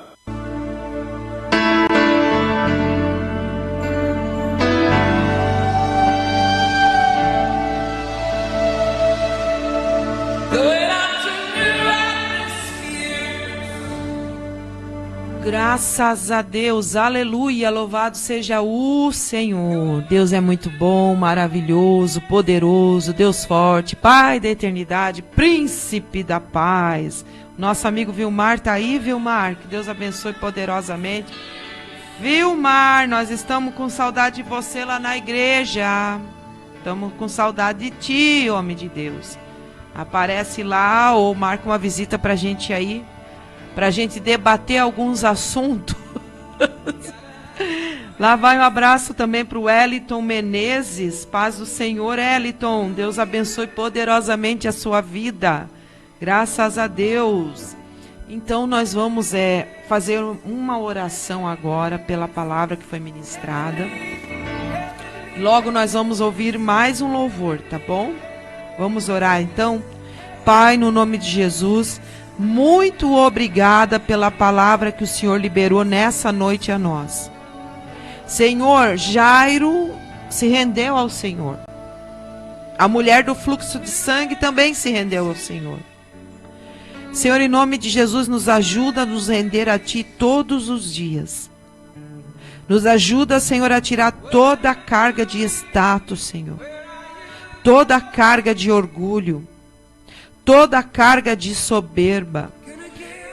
Graças a Deus, aleluia, louvado seja o Senhor. Deus é muito bom, maravilhoso, poderoso, Deus forte, Pai da eternidade, príncipe da paz. Nosso amigo Vilmar tá aí, Vilmar, que Deus abençoe poderosamente. Vilmar, nós estamos com saudade de você lá na igreja. Estamos com saudade de ti, homem de Deus. Aparece lá ou marca uma visita pra gente aí, pra gente debater alguns assuntos. Lá vai um abraço também pro Wellington Menezes. Paz do Senhor, Wellington. Deus abençoe poderosamente a sua vida. Graças a Deus. Então nós vamos fazer uma oração agora pela palavra que foi ministrada. Logo nós vamos ouvir mais um louvor, tá bom? Vamos orar então? Pai, no nome de Jesus, muito obrigada pela palavra que o Senhor liberou nessa noite a nós. Senhor, Jairo se rendeu ao Senhor. A mulher do fluxo de sangue também se rendeu ao Senhor. Senhor, em nome de Jesus, nos ajuda a nos render a Ti todos os dias. Nos ajuda, Senhor, a tirar toda a carga de status, Senhor. Toda a carga de orgulho. Toda a carga de soberba.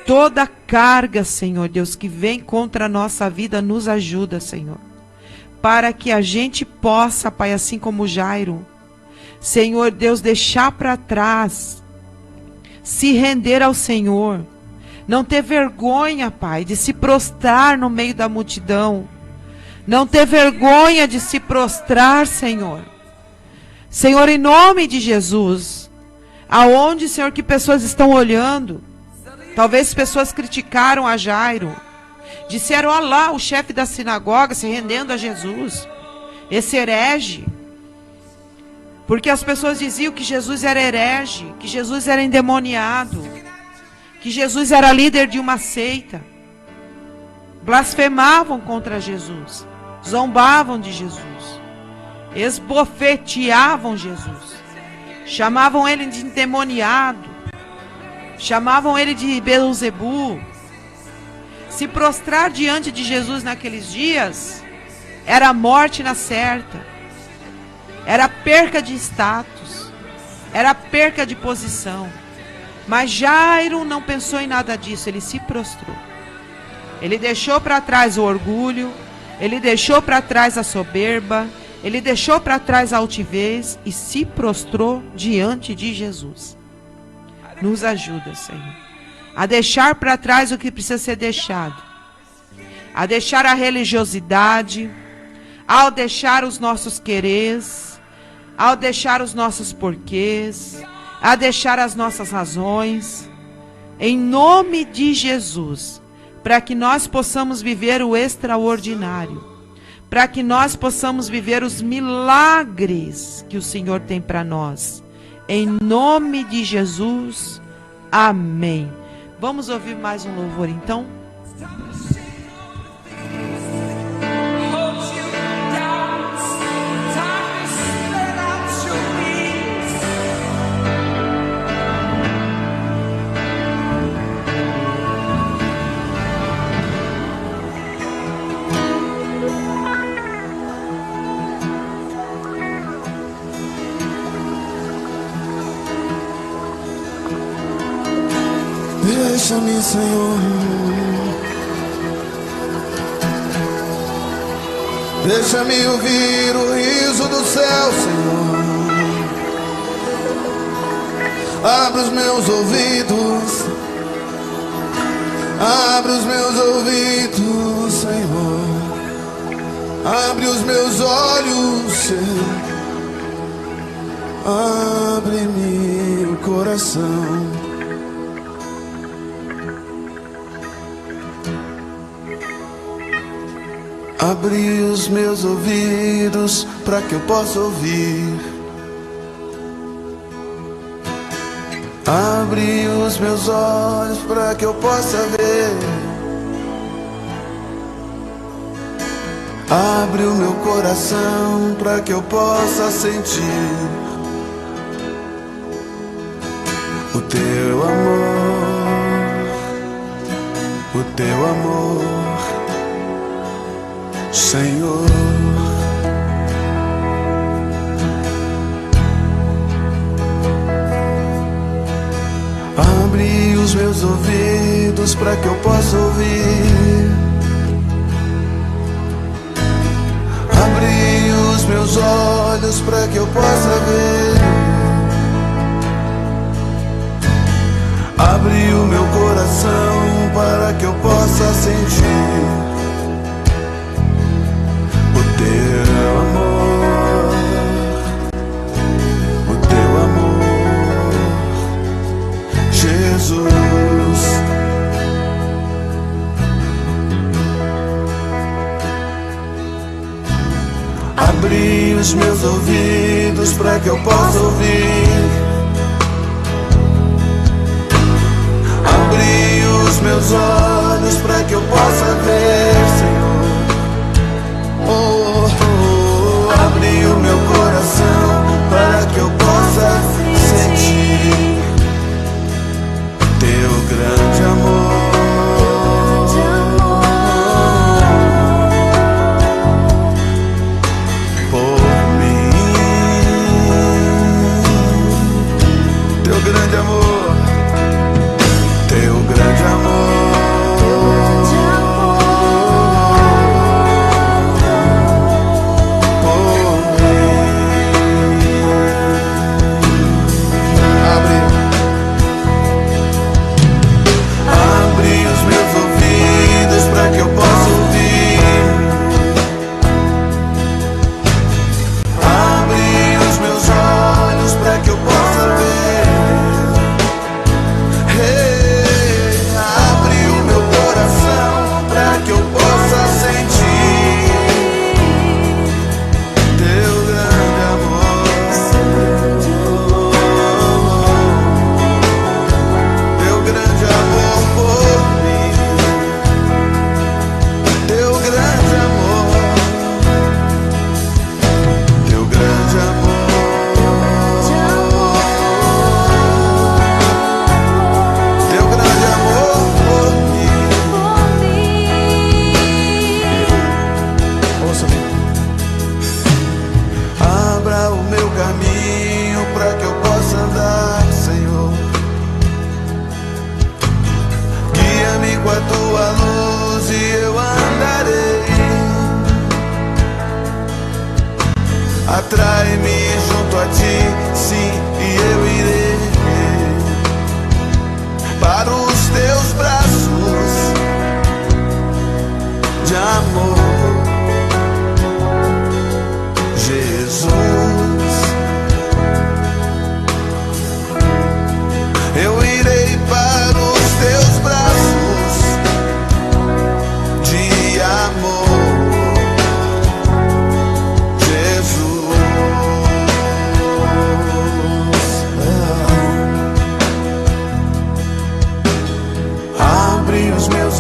Toda a carga, Senhor Deus, que vem contra a nossa vida, nos ajuda, Senhor. Para que a gente possa, Pai, assim como Jairo, Senhor Deus, deixar para trás, se render ao Senhor, não ter vergonha, Pai, de se prostrar no meio da multidão, não ter vergonha de se prostrar, Senhor. Senhor, em nome de Jesus, aonde, Senhor, que pessoas estão olhando, talvez pessoas criticaram a Jairo, disseram, olha lá, o chefe da sinagoga se rendendo a Jesus, esse herege. Porque as pessoas diziam que Jesus era herege, que Jesus era endemoniado, que Jesus era líder de uma seita. Blasfemavam contra Jesus, zombavam de Jesus, esbofeteavam Jesus, chamavam ele de endemoniado, chamavam ele de Beelzebu. Se prostrar diante de Jesus naqueles dias era morte na certa. Era perca de status, era perca de posição. Mas Jairo não pensou em nada disso, ele se prostrou. Ele deixou para trás o orgulho, ele deixou para trás a soberba, ele deixou para trás a altivez e se prostrou diante de Jesus. Nos ajuda, Senhor, a deixar para trás o que precisa ser deixado, a deixar a religiosidade, ao deixar os nossos quereres, ao deixar os nossos porquês, a deixar as nossas razões, em nome de Jesus, para que nós possamos viver o extraordinário, para que nós possamos viver os milagres que o Senhor tem para nós. Em nome de Jesus, amém. Vamos ouvir mais um louvor então? Deixa-me, Senhor, deixa-me ouvir o riso do céu, Senhor. Abre os meus ouvidos, abre os meus ouvidos, Senhor. Abre os meus olhos, Senhor. Abre-me o coração. Abri os meus ouvidos para que eu possa ouvir. Abri os meus olhos para que eu possa ver. Abre o meu coração para que eu possa sentir o teu amor, o teu amor. Senhor, abre os meus ouvidos para que eu possa ouvir. Abre os meus olhos para que eu possa ver. Abre o meu coração para que eu possa sentir teu amor, o teu amor, Jesus. Abri os meus ouvidos para que eu possa ouvir. meus olhos para que eu possa ver, Senhor. Abre o meu coração para que eu possa sentir teu grande amor. Grande amor, teu grande amor, por mim. Abre os meus ouvidos para que eu possa ouvir. Abre os meus olhos para que eu possa ver. Atrai-me junto a ti, sim, e eu irei para os teus braços de amor, Jesus. Eu irei para os teus braços de amor.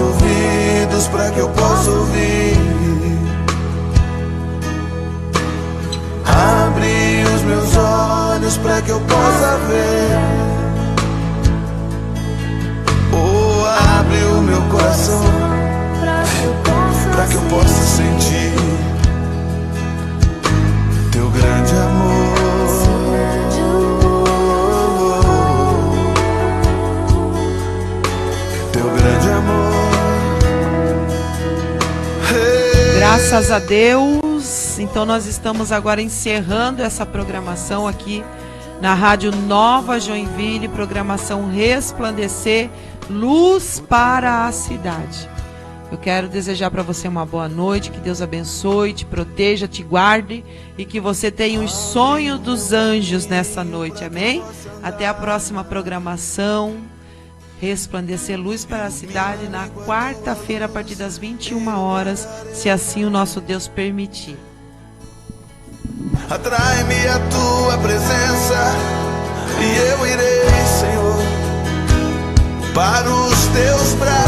Ouvidos para que eu possa ouvir. Abre os meus olhos para que eu possa ver. Oh, abre o meu coração para que eu possa sentir teu grande amor. Teu grande amor. Graças a Deus. Então nós estamos agora encerrando essa programação aqui na Rádio Nova Joinville, programação Resplandecer, Luz para a Cidade. Eu quero desejar para você uma boa noite, que Deus abençoe, te proteja, te guarde e que você tenha os sonhos dos anjos nessa noite, amém? Até a próxima programação. Resplandecer Luz para a Cidade na quarta-feira a partir das 21 horas, se assim o nosso Deus permitir. Atrai-me a tua presença e eu irei, Senhor, para os teus braços